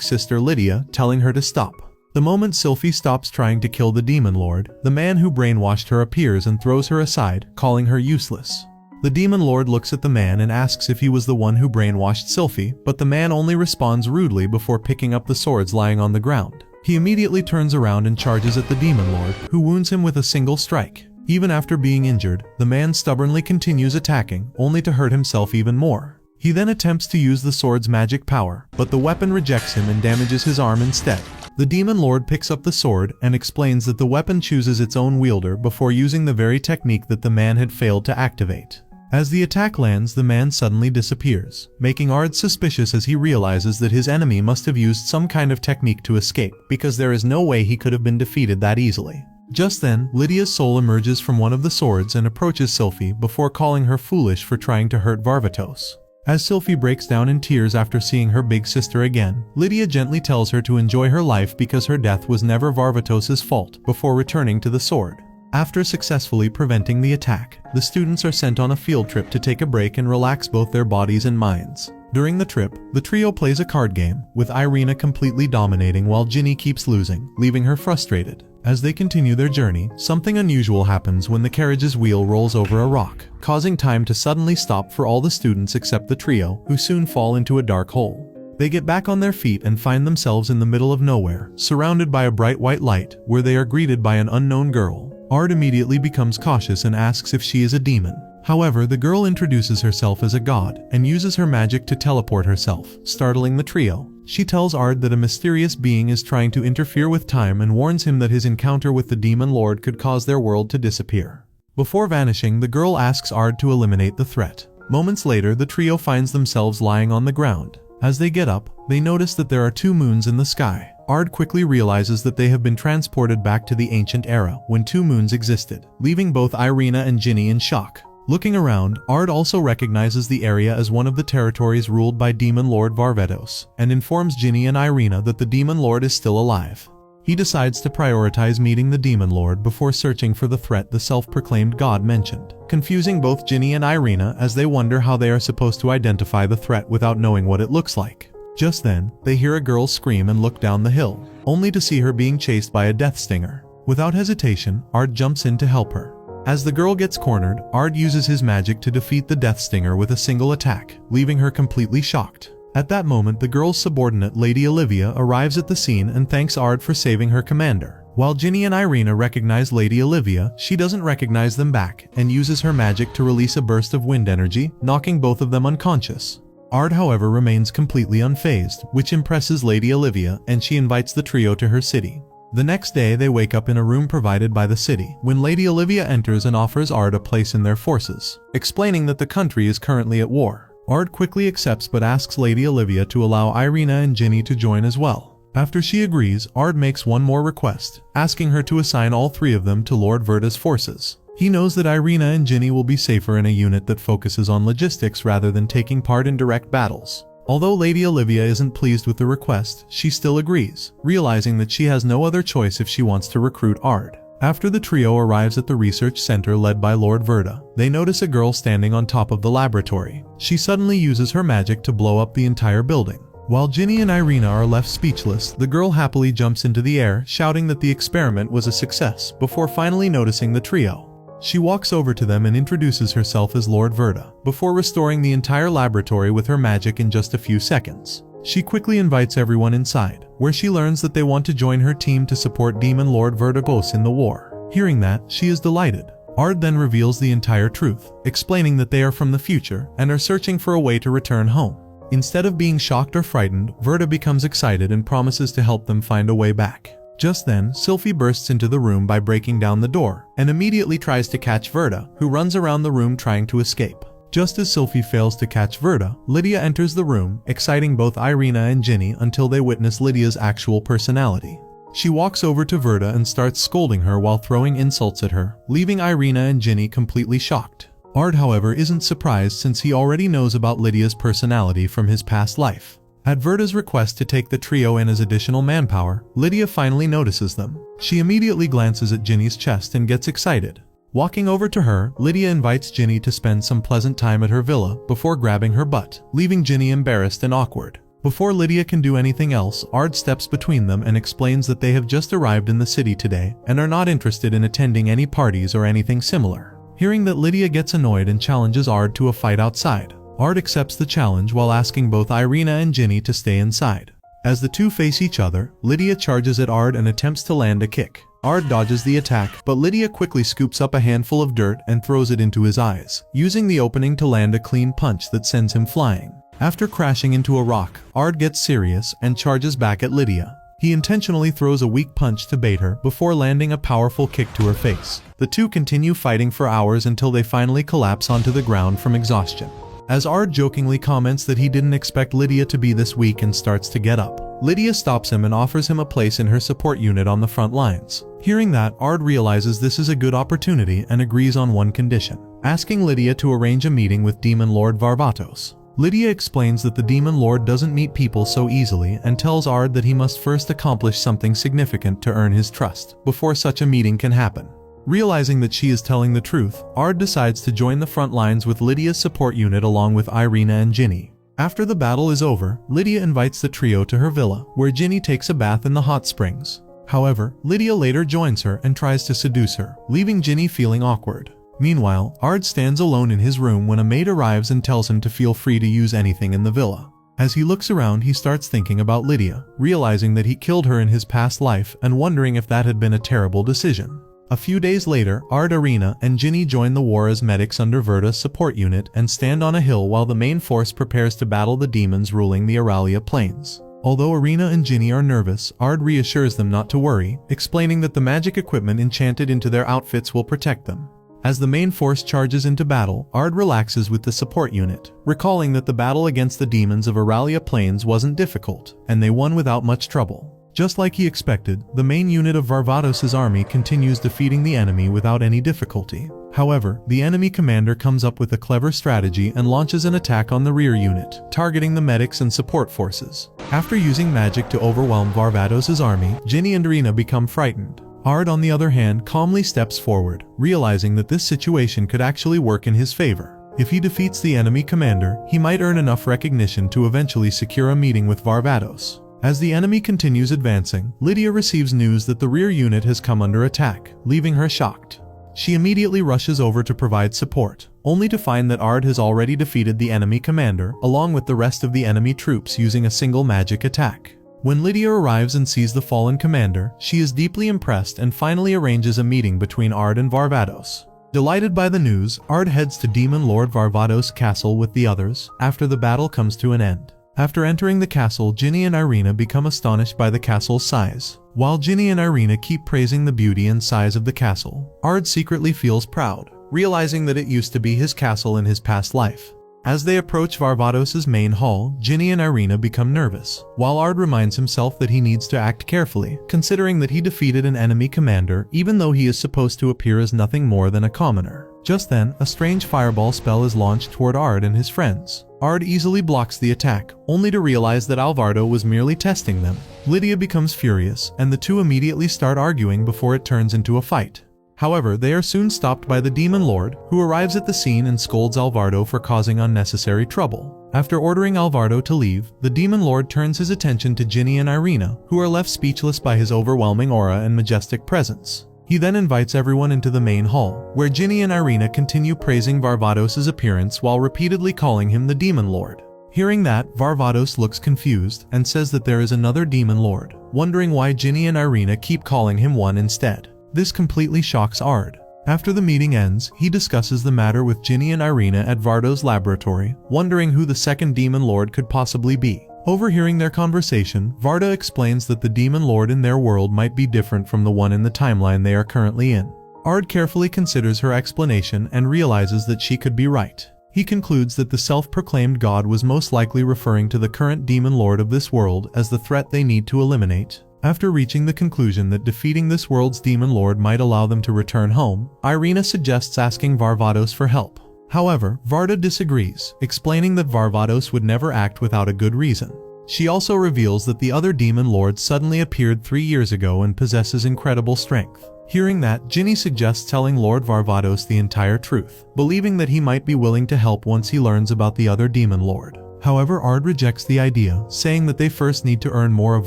A: sister Lydia telling her to stop. The moment Sylphie stops trying to kill the Demon Lord, the man who brainwashed her appears and throws her aside, calling her useless. The Demon Lord looks at the man and asks if he was the one who brainwashed Sylphie, but the man only responds rudely before picking up the swords lying on the ground. He immediately turns around and charges at the Demon Lord, who wounds him with a single strike. Even after being injured, the man stubbornly continues attacking, only to hurt himself even more. He then attempts to use the sword's magic power, but the weapon rejects him and damages his arm instead. The Demon Lord picks up the sword and explains that the weapon chooses its own wielder before using the very technique that the man had failed to activate. As the attack lands, the man suddenly disappears, making Ard suspicious as he realizes that his enemy must have used some kind of technique to escape, because there is no way he could have been defeated that easily. Just then, Lydia's soul emerges from one of the swords and approaches Sylphie before calling her foolish for trying to hurt Varvatos. As Sylphie breaks down in tears after seeing her big sister again, Lydia gently tells her to enjoy her life because her death was never Varvatos' fault, before returning to the sword. After successfully preventing the attack, the students are sent on a field trip to take a break and relax both their bodies and minds. During the trip, the trio plays a card game, with Irina completely dominating while Ginny keeps losing, leaving her frustrated. As they continue their journey, something unusual happens when the carriage's wheel rolls over a rock, causing time to suddenly stop for all the students except the trio, who soon fall into a dark hole. They get back on their feet and find themselves in the middle of nowhere, surrounded by a bright white light, where they are greeted by an unknown girl. Ard immediately becomes cautious and asks if she is a demon. However, the girl introduces herself as a god and uses her magic to teleport herself, startling the trio. She tells Ard that a mysterious being is trying to interfere with time and warns him that his encounter with the Demon Lord could cause their world to disappear. Before vanishing, the girl asks Ard to eliminate the threat. Moments later, the trio finds themselves lying on the ground. As they get up, they notice that there are 2 moons in the sky. Ard quickly realizes that they have been transported back to the ancient era when 2 moons existed, leaving both Irina and Ginny in shock. Looking around, Ard also recognizes the area as one of the territories ruled by Demon Lord Varvatos, and informs Ginny and Irina that the Demon Lord is still alive. He decides to prioritize meeting the Demon Lord before searching for the threat the self-proclaimed god mentioned, confusing both Ginny and Irina as they wonder how they are supposed to identify the threat without knowing what it looks like. Just then, they hear a girl scream and look down the hill, only to see her being chased by a death stinger. Without hesitation, Ard jumps in to help her. As the girl gets cornered, Ard uses his magic to defeat the death stinger with a single attack, leaving her completely shocked. At that moment, the girl's subordinate Lady Olivia arrives at the scene and thanks Ard for saving her commander. While Ginny and Irina recognize Lady Olivia, she doesn't recognize them back and uses her magic to release a burst of wind energy, knocking both of them unconscious. Ard, however, remains completely unfazed, which impresses Lady Olivia, and she invites the trio to her city. The next day, they wake up in a room provided by the city, when Lady Olivia enters and offers Ard a place in their forces, explaining that the country is currently at war. Ard quickly accepts but asks Lady Olivia to allow Irina and Ginny to join as well. After she agrees, Ard makes one more request, asking her to assign all 3 of them to Lord Verda's forces. He knows that Irina and Ginny will be safer in a unit that focuses on logistics rather than taking part in direct battles. Although Lady Olivia isn't pleased with the request, she still agrees, realizing that she has no other choice if she wants to recruit Ard. After the trio arrives at the research center led by Lord Verda, they notice a girl standing on top of the laboratory. She suddenly uses her magic to blow up the entire building. While Ginny and Irina are left speechless, the girl happily jumps into the air, shouting that the experiment was a success, before finally noticing the trio. She walks over to them and introduces herself as Lord Verda, before restoring the entire laboratory with her magic in just a few seconds. She quickly invites everyone inside, where she learns that they want to join her team to support Demon Lord Verdigos in the war. Hearing that, she is delighted. Ard then reveals the entire truth, explaining that they are from the future and are searching for a way to return home. Instead of being shocked or frightened, Verda becomes excited and promises to help them find a way back. Just then, Sylphie bursts into the room by breaking down the door, and immediately tries to catch Verda, who runs around the room trying to escape. Just as Sylphie fails to catch Verda, Lydia enters the room, exciting both Irina and Ginny until they witness Lydia's actual personality. She walks over to Verda and starts scolding her while throwing insults at her, leaving Irina and Ginny completely shocked. Ard, however, isn't surprised since he already knows about Lydia's personality from his past life. At Verda's request to take the trio in as additional manpower, Lydia finally notices them. She immediately glances at Ginny's chest and gets excited. Walking over to her, Lydia invites Ginny to spend some pleasant time at her villa before grabbing her butt, leaving Ginny embarrassed and awkward. Before Lydia can do anything else, Ard steps between them and explains that they have just arrived in the city today and are not interested in attending any parties or anything similar. Hearing that, Lydia gets annoyed and challenges Ard to a fight outside. Ard accepts the challenge while asking both Irina and Ginny to stay inside. As the two face each other, Lydia charges at Ard and attempts to land a kick. Ard dodges the attack, but Lydia quickly scoops up a handful of dirt and throws it into his eyes, using the opening to land a clean punch that sends him flying. After crashing into a rock, Ard gets serious and charges back at Lydia. He intentionally throws a weak punch to bait her before landing a powerful kick to her face. The two continue fighting for hours until they finally collapse onto the ground from exhaustion. As Ard jokingly comments that he didn't expect Lydia to be this weak and starts to get up, Lydia stops him and offers him a place in her support unit on the front lines. Hearing that, Ard realizes this is a good opportunity and agrees on one condition, asking Lydia to arrange a meeting with Demon Lord Varvatos. Lydia explains that the Demon Lord doesn't meet people so easily and tells Ard that he must first accomplish something significant to earn his trust before such a meeting can happen. Realizing that she is telling the truth, Ard decides to join the front lines with Lydia's support unit along with Irina and Ginny. After the battle is over, Lydia invites the trio to her villa, where Ginny takes a bath in the hot springs. However, Lydia later joins her and tries to seduce her, leaving Ginny feeling awkward. Meanwhile, Ard stands alone in his room when a maid arrives and tells him to feel free to use anything in the villa. As he looks around, he starts thinking about Lydia, realizing that he killed her in his past life and wondering if that had been a terrible decision. A few days later, Ard, Irina, and Ginny join the war as medics under Verda's support unit and stand on a hill while the main force prepares to battle the demons ruling the Aralia Plains. Although Irina and Ginny are nervous, Ard reassures them not to worry, explaining that the magic equipment enchanted into their outfits will protect them. As the main force charges into battle, Ard relaxes with the support unit, recalling that the battle against the demons of Aralia Plains wasn't difficult, and they won without much trouble. Just like he expected, the main unit of Varvatos' army continues defeating the enemy without any difficulty. However, the enemy commander comes up with a clever strategy and launches an attack on the rear unit, targeting the medics and support forces. After using magic to overwhelm Varvatos' army, Ginny and Irina become frightened. Ard, on the other hand, calmly steps forward, realizing that this situation could actually work in his favor. If he defeats the enemy commander, he might earn enough recognition to eventually secure a meeting with Varvatos. As the enemy continues advancing, Lydia receives news that the rear unit has come under attack, leaving her shocked. She immediately rushes over to provide support, only to find that Ard has already defeated the enemy commander, along with the rest of the enemy troops using a single magic attack. When Lydia arrives and sees the fallen commander, she is deeply impressed and finally arranges a meeting between Ard and Varvatos. Delighted by the news, Ard heads to Demon Lord Varvatos' castle with the others, after the battle comes to an end. After entering the castle, Ginny and Irina become astonished by the castle's size. While Ginny and Irina keep praising the beauty and size of the castle, Ard secretly feels proud, realizing that it used to be his castle in his past life. As they approach Varvatos' main hall, Ginny and Irina become nervous, while Ard reminds himself that he needs to act carefully, considering that he defeated an enemy commander even though he is supposed to appear as nothing more than a commoner. Just then, a strange fireball spell is launched toward Ard and his friends. Ard easily blocks the attack, only to realize that Alvardo was merely testing them. Lydia becomes furious, and the two immediately start arguing before it turns into a fight. However, they are soon stopped by the Demon Lord, who arrives at the scene and scolds Alvardo for causing unnecessary trouble. After ordering Alvardo to leave, the Demon Lord turns his attention to Ginny and Irina, who are left speechless by his overwhelming aura and majestic presence. He then invites everyone into the main hall, where Ginny and Irina continue praising Varvatos' appearance while repeatedly calling him the Demon Lord. Hearing that, Varvatos looks confused and says that there is another Demon Lord, wondering why Ginny and Irina keep calling him one instead. This completely shocks Ard. After the meeting ends, he discusses the matter with Ginny and Irina at Vardo's laboratory, wondering who the second Demon Lord could possibly be. Overhearing their conversation, Varda explains that the Demon Lord in their world might be different from the one in the timeline they are currently in. Ard carefully considers her explanation and realizes that she could be right. He concludes that the self-proclaimed god was most likely referring to the current Demon Lord of this world as the threat they need to eliminate. After reaching the conclusion that defeating this world's Demon Lord might allow them to return home, Irina suggests asking Varvatos for help. However, Varda disagrees, explaining that Varvatos would never act without a good reason. She also reveals that the other Demon Lord suddenly appeared 3 years ago and possesses incredible strength. Hearing that, Ginny suggests telling Lord Varvatos the entire truth, believing that he might be willing to help once he learns about the other Demon Lord. However, Ard rejects the idea, saying that they first need to earn more of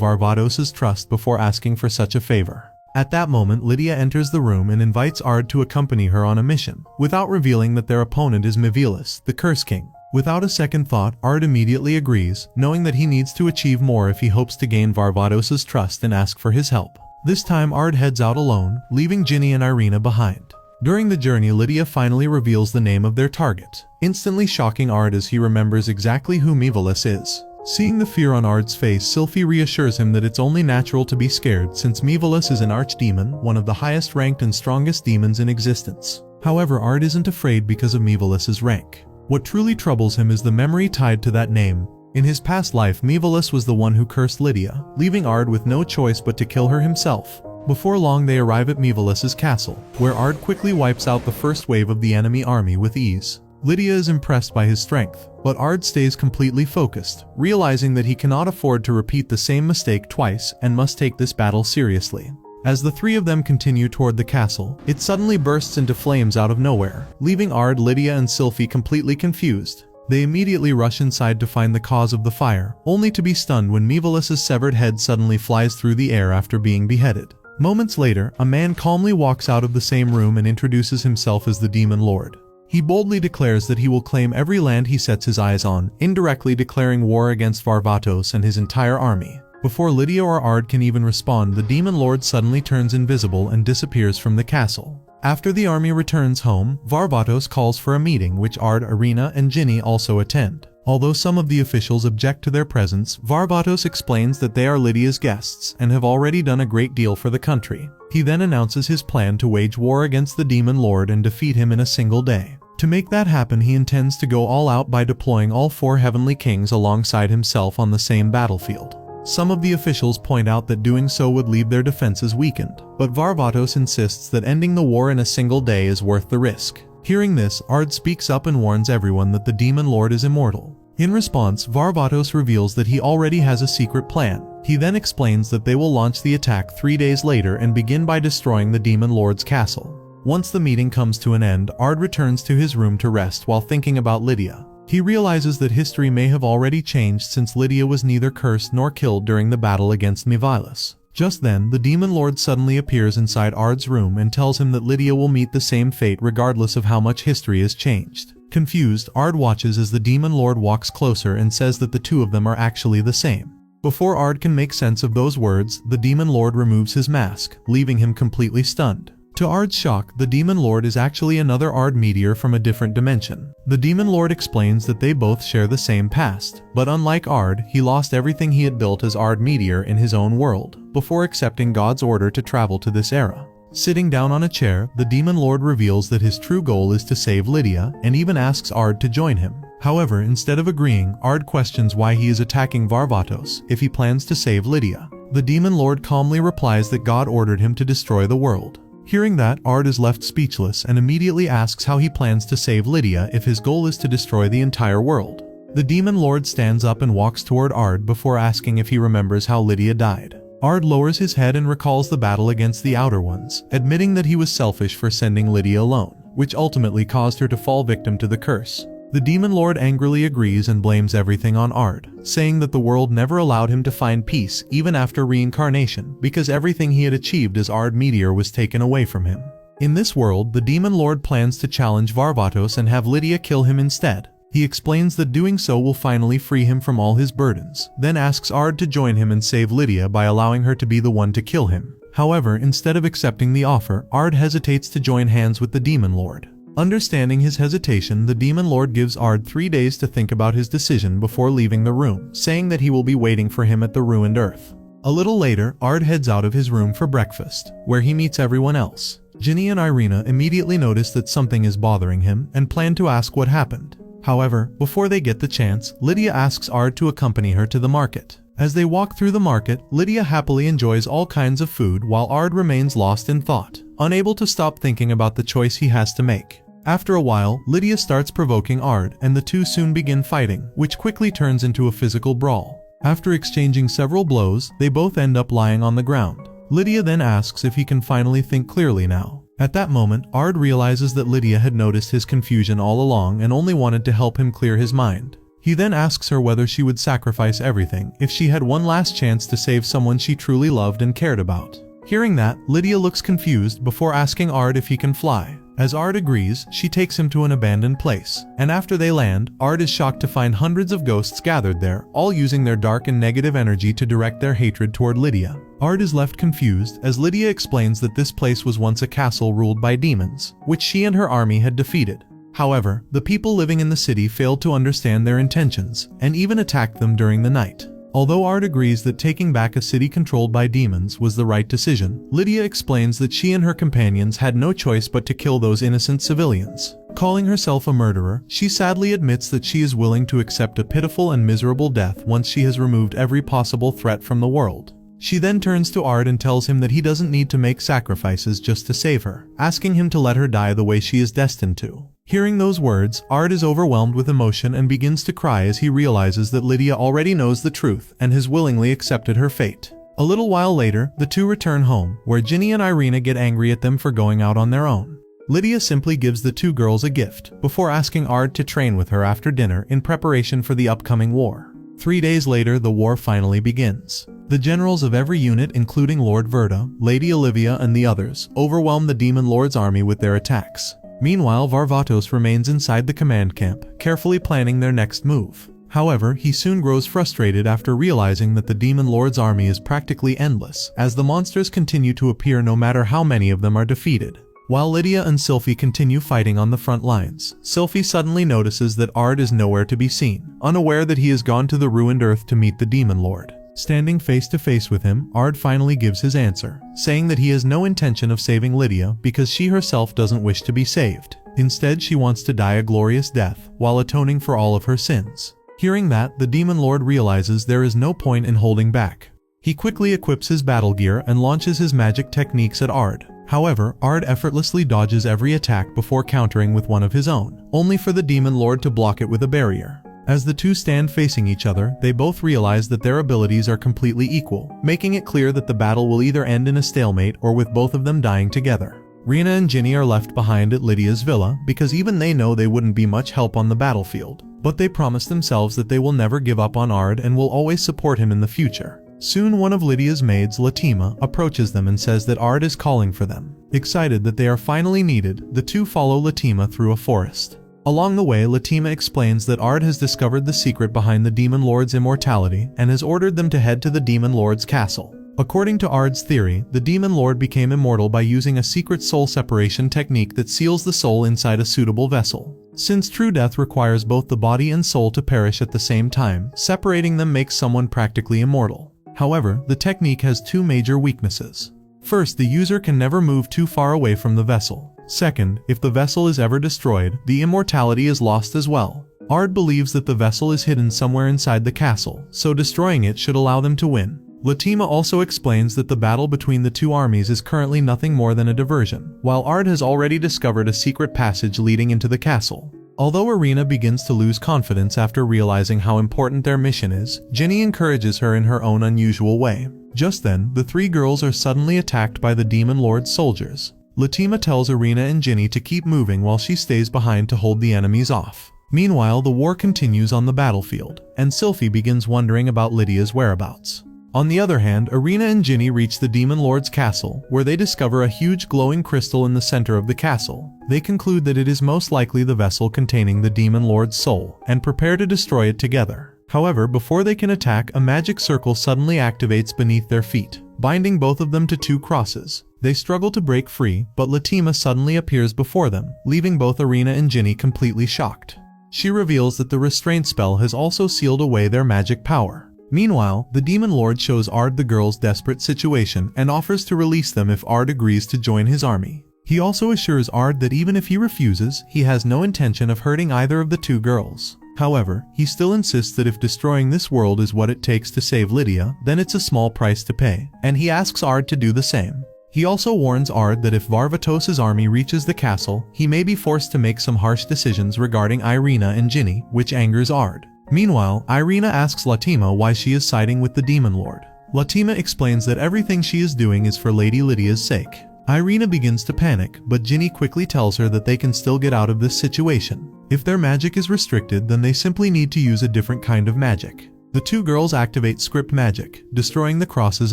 A: Varvatos' trust before asking for such a favor. At that moment, Lydia enters the room and invites Ard to accompany her on a mission, without revealing that their opponent is Mivilis, the Curse King. Without a second thought, Ard immediately agrees, knowing that he needs to achieve more if he hopes to gain Varvatos's trust and ask for his help. This time Ard heads out alone, leaving Ginny and Irina behind. During the journey, Lydia finally reveals the name of their target, instantly shocking Ard as he remembers exactly who Mivalis is. Seeing the fear on Ard's face, Sylphie reassures him that it's only natural to be scared since Mivalis is an archdemon, one of the highest ranked and strongest demons in existence. However, Ard isn't afraid because of Mivalis's rank. What truly troubles him is the memory tied to that name. In his past life, Mivalis was the one who cursed Lydia, leaving Ard with no choice but to kill her himself. Before long, they arrive at Mivalis's castle, where Ard quickly wipes out the first wave of the enemy army with ease. Lydia is impressed by his strength, but Ard stays completely focused, realizing that he cannot afford to repeat the same mistake twice and must take this battle seriously. As the three of them continue toward the castle, it suddenly bursts into flames out of nowhere, leaving Ard, Lydia, and Sylphie completely confused. They immediately rush inside to find the cause of the fire, only to be stunned when Mivalis's severed head suddenly flies through the air after being beheaded. Moments later, a man calmly walks out of the same room and introduces himself as the Demon Lord. He boldly declares that he will claim every land he sets his eyes on, indirectly declaring war against Varvatos and his entire army. Before Lydia or Ard can even respond, the Demon Lord suddenly turns invisible and disappears from the castle. After the army returns home, Varvatos calls for a meeting which Ard, Irina, and Ginny also attend. Although some of the officials object to their presence, Varvatos explains that they are Lydia's guests and have already done a great deal for the country. He then announces his plan to wage war against the Demon Lord and defeat him in a single day. To make that happen, he intends to go all out by deploying all four heavenly kings alongside himself on the same battlefield. Some of the officials point out that doing so would leave their defenses weakened, but Varvatos insists that ending the war in a single day is worth the risk. Hearing this, Ard speaks up and warns everyone that the Demon Lord is immortal. In response, Varvatos reveals that he already has a secret plan. He then explains that they will launch the attack 3 days later and begin by destroying the Demon Lord's castle. Once the meeting comes to an end, Ard returns to his room to rest while thinking about Lydia. He realizes that history may have already changed since Lydia was neither cursed nor killed during the battle against Mivalis. Just then, the Demon Lord suddenly appears inside Ard's room and tells him that Lydia will meet the same fate regardless of how much history has changed. Confused, Ard watches as the Demon Lord walks closer and says that the two of them are actually the same. Before Ard can make sense of those words, the Demon Lord removes his mask, leaving him completely stunned. To Ard's shock, the Demon Lord is actually another Ard meteor from a different dimension. The Demon Lord explains that they both share the same past, but unlike Ard, he lost everything he had built as Ard meteor in his own world, before accepting God's order to travel to this era. Sitting down on a chair, the Demon Lord reveals that his true goal is to save Lydia, and even asks Ard to join him. However, instead of agreeing, Ard questions why he is attacking Varvatos if he plans to save Lydia. The Demon Lord calmly replies that God ordered him to destroy the world. Hearing that, Ard is left speechless and immediately asks how he plans to save Lydia if his goal is to destroy the entire world. The Demon Lord stands up and walks toward Ard before asking if he remembers how Lydia died. Ard lowers his head and recalls the battle against the Outer Ones, admitting that he was selfish for sending Lydia alone, which ultimately caused her to fall victim to the curse. The Demon Lord angrily agrees and blames everything on Ard, saying that the world never allowed him to find peace even after reincarnation because everything he had achieved as Ard Meteor was taken away from him. In this world, the Demon Lord plans to challenge Varvatos and have Lydia kill him instead. He explains that doing so will finally free him from all his burdens, then asks Ard to join him and save Lydia by allowing her to be the one to kill him. However, instead of accepting the offer, Ard hesitates to join hands with the Demon Lord. Understanding his hesitation, the Demon Lord gives Ard 3 days to think about his decision before leaving the room, saying that he will be waiting for him at the ruined earth. A little later, Ard heads out of his room for breakfast, where he meets everyone else. Ginny and Irina immediately notice that something is bothering him and plan to ask what happened. However, before they get the chance, Lydia asks Ard to accompany her to the market. As they walk through the market, Lydia happily enjoys all kinds of food while Ard remains lost in thought, unable to stop thinking about the choice he has to make. After a while, Lydia starts provoking Ard, and the two soon begin fighting, which quickly turns into a physical brawl. After exchanging several blows, they both end up lying on the ground. Lydia then asks if he can finally think clearly now. At that moment, Ard realizes that Lydia had noticed his confusion all along and only wanted to help him clear his mind. He then asks her whether she would sacrifice everything if she had one last chance to save someone she truly loved and cared about. Hearing that, Lydia looks confused before asking Ard if he can fly. As Ard agrees, she takes him to an abandoned place, and after they land, Ard is shocked to find hundreds of ghosts gathered there, all using their dark and negative energy to direct their hatred toward Lydia. Ard is left confused as Lydia explains that this place was once a castle ruled by demons, which she and her army had defeated. However, the people living in the city failed to understand their intentions, and even attacked them during the night. Although Ard agrees that taking back a city controlled by demons was the right decision, Lydia explains that she and her companions had no choice but to kill those innocent civilians. Calling herself a murderer, she sadly admits that she is willing to accept a pitiful and miserable death once she has removed every possible threat from the world. She then turns to Ard and tells him that he doesn't need to make sacrifices just to save her, asking him to let her die the way she is destined to. Hearing those words, Ard is overwhelmed with emotion and begins to cry as he realizes that Lydia already knows the truth and has willingly accepted her fate. A little while later, the two return home, where Ginny and Irina get angry at them for going out on their own. Lydia simply gives the two girls a gift, before asking Ard to train with her after dinner in preparation for the upcoming war. 3 days later, the war finally begins. The generals of every unit, including Lord Verda, Lady Olivia, and the others, overwhelm the Demon Lord's army with their attacks. Meanwhile, Varvatos remains inside the command camp, carefully planning their next move. However, he soon grows frustrated after realizing that the Demon Lord's army is practically endless, as the monsters continue to appear no matter how many of them are defeated. While Lydia and Sylphie continue fighting on the front lines, Sylphie suddenly notices that Ard is nowhere to be seen, unaware that he has gone to the ruined earth to meet the Demon Lord. Standing face to face with him, Ard finally gives his answer, saying that he has no intention of saving Lydia because she herself doesn't wish to be saved. Instead, she wants to die a glorious death, while atoning for all of her sins. Hearing that, the Demon Lord realizes there is no point in holding back. He quickly equips his battle gear and launches his magic techniques at Ard. However, Ard effortlessly dodges every attack before countering with one of his own, only for the Demon Lord to block it with a barrier. As the two stand facing each other, they both realize that their abilities are completely equal, making it clear that the battle will either end in a stalemate or with both of them dying together. Rina and Ginny are left behind at Lydia's villa because even they know they wouldn't be much help on the battlefield, but they promise themselves that they will never give up on Ard and will always support him in the future. Soon one of Lydia's maids, Latima, approaches them and says that Ard is calling for them. Excited that they are finally needed, the two follow Latima through a forest. Along the way, Latima explains that Ard has discovered the secret behind the Demon Lord's immortality and has ordered them to head to the Demon Lord's castle. According to Ard's theory, the Demon Lord became immortal by using a secret soul separation technique that seals the soul inside a suitable vessel. Since true death requires both the body and soul to perish at the same time, separating them makes someone practically immortal. However, the technique has two major weaknesses. First, the user can never move too far away from the vessel. Second, if the vessel is ever destroyed, the immortality is lost as well. Ard believes that the vessel is hidden somewhere inside the castle, so destroying it should allow them to win. Latima also explains that the battle between the two armies is currently nothing more than a diversion, while Ard has already discovered a secret passage leading into the castle. Although Irina begins to lose confidence after realizing how important their mission is, Ginny encourages her in her own unusual way. Just then, the three girls are suddenly attacked by the Demon Lord's soldiers. Latima tells Irina and Ginny to keep moving while she stays behind to hold the enemies off. Meanwhile, the war continues on the battlefield, and Sylphie begins wondering about Lydia's whereabouts. On the other hand, Irina and Ginny reach the Demon Lord's castle, where they discover a huge glowing crystal in the center of the castle. They conclude that it is most likely the vessel containing the Demon Lord's soul, and prepare to destroy it together. However, before they can attack, a magic circle suddenly activates beneath their feet, binding both of them to two crosses. They struggle to break free, but Latima suddenly appears before them, leaving both Irina and Ginny completely shocked. She reveals that the restraint spell has also sealed away their magic power. Meanwhile, the Demon Lord shows Ard the girls' desperate situation and offers to release them if Ard agrees to join his army. He also assures Ard that even if he refuses, he has no intention of hurting either of the two girls. However, he still insists that if destroying this world is what it takes to save Lydia, then it's a small price to pay, and he asks Ard to do the same. He also warns Ard that if Varvatos' army reaches the castle, he may be forced to make some harsh decisions regarding Irina and Ginny, which angers Ard. Meanwhile, Irina asks Latima why she is siding with the Demon Lord. Latima explains that everything she is doing is for Lady Lydia's sake. Irina begins to panic, but Ginny quickly tells her that they can still get out of this situation. If their magic is restricted, then they simply need to use a different kind of magic. The two girls activate script magic, destroying the crosses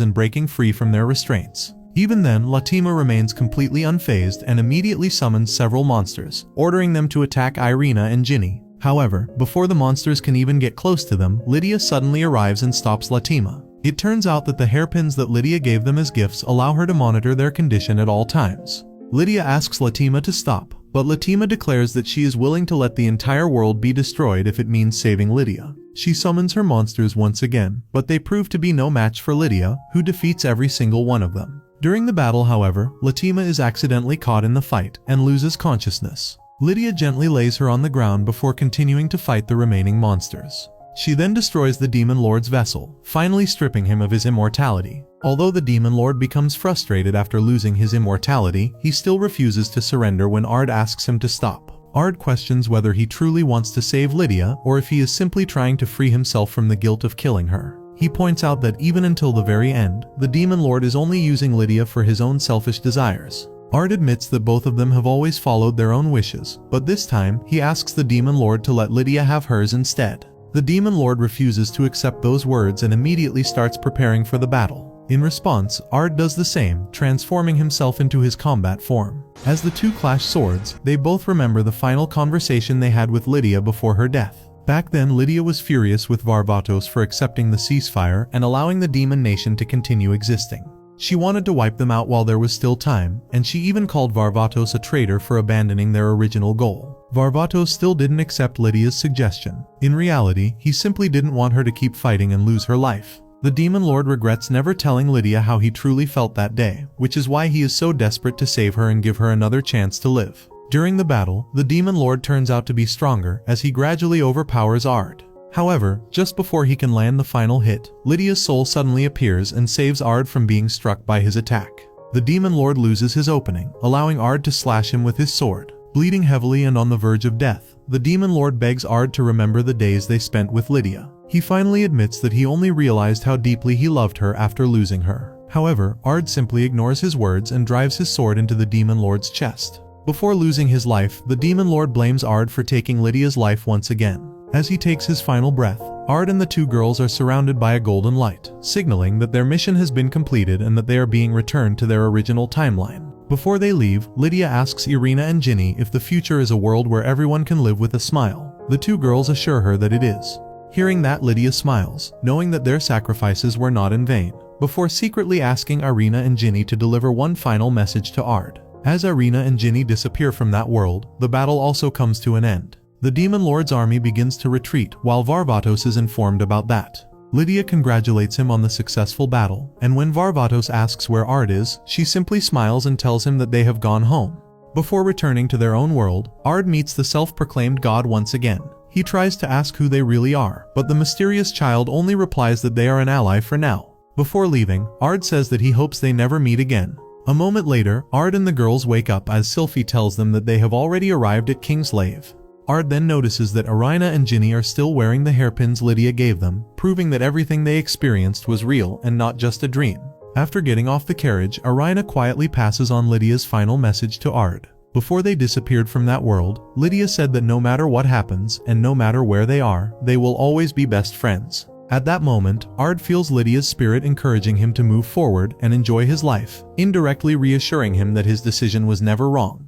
A: and breaking free from their restraints. Even then, Latima remains completely unfazed and immediately summons several monsters, ordering them to attack Irina and Ginny. However, before the monsters can even get close to them, Lydia suddenly arrives and stops Latima. It turns out that the hairpins that Lydia gave them as gifts allow her to monitor their condition at all times. Lydia asks Latima to stop, but Latima declares that she is willing to let the entire world be destroyed if it means saving Lydia. She summons her monsters once again, but they prove to be no match for Lydia, who defeats every single one of them. During the battle, however, Latima is accidentally caught in the fight and loses consciousness. Lydia gently lays her on the ground before continuing to fight the remaining monsters. She then destroys the Demon Lord's vessel, finally stripping him of his immortality. Although the Demon Lord becomes frustrated after losing his immortality, he still refuses to surrender when Ard asks him to stop. Ard questions whether he truly wants to save Lydia or if he is simply trying to free himself from the guilt of killing her. He points out that even until the very end, the Demon Lord is only using Lydia for his own selfish desires. Ard admits that both of them have always followed their own wishes, but this time, he asks the Demon Lord to let Lydia have hers instead. The Demon Lord refuses to accept those words and immediately starts preparing for the battle. In response, Ard does the same, transforming himself into his combat form. As the two clash swords, they both remember the final conversation they had with Lydia before her death. Back then, Lydia was furious with Varvatos for accepting the ceasefire and allowing the Demon Nation to continue existing. She wanted to wipe them out while there was still time, and she even called Varvatos a traitor for abandoning their original goal. Varvatos still didn't accept Lydia's suggestion. In reality, he simply didn't want her to keep fighting and lose her life. The Demon Lord regrets never telling Lydia how he truly felt that day, which is why he is so desperate to save her and give her another chance to live. During the battle, the Demon Lord turns out to be stronger as he gradually overpowers Ard. However, just before he can land the final hit, Lydia's soul suddenly appears and saves Ard from being struck by his attack. The Demon Lord loses his opening, allowing Ard to slash him with his sword. Bleeding heavily and on the verge of death, the Demon Lord begs Ard to remember the days they spent with Lydia. He finally admits that he only realized how deeply he loved her after losing her. However, Ard simply ignores his words and drives his sword into the Demon Lord's chest. Before losing his life, the Demon Lord blames Ard for taking Lydia's life once again. As he takes his final breath, Ard and the two girls are surrounded by a golden light, signaling that their mission has been completed and that they are being returned to their original timeline. Before they leave, Lydia asks Irina and Ginny if the future is a world where everyone can live with a smile. The two girls assure her that it is. Hearing that, Lydia smiles, knowing that their sacrifices were not in vain, before secretly asking Irina and Ginny to deliver one final message to Ard. As Irina and Ginny disappear from that world, the battle also comes to an end. The Demon Lord's army begins to retreat while Varvatos is informed about that. Lydia congratulates him on the successful battle, and when Varvatos asks where Ard is, she simply smiles and tells him that they have gone home. Before returning to their own world, Ard meets the self-proclaimed god once again. He tries to ask who they really are, but the mysterious child only replies that they are an ally for now. Before leaving, Ard says that he hopes they never meet again. A moment later, Ard and the girls wake up as Sylphie tells them that they have already arrived at Kingslave. Ard then notices that Irina and Ginny are still wearing the hairpins Lydia gave them, proving that everything they experienced was real and not just a dream. After getting off the carriage, Irina quietly passes on Lydia's final message to Ard. Before they disappeared from that world, Lydia said that no matter what happens and no matter where they are, they will always be best friends. At that moment, Ard feels Lydia's spirit encouraging him to move forward and enjoy his life, indirectly reassuring him that his decision was never wrong.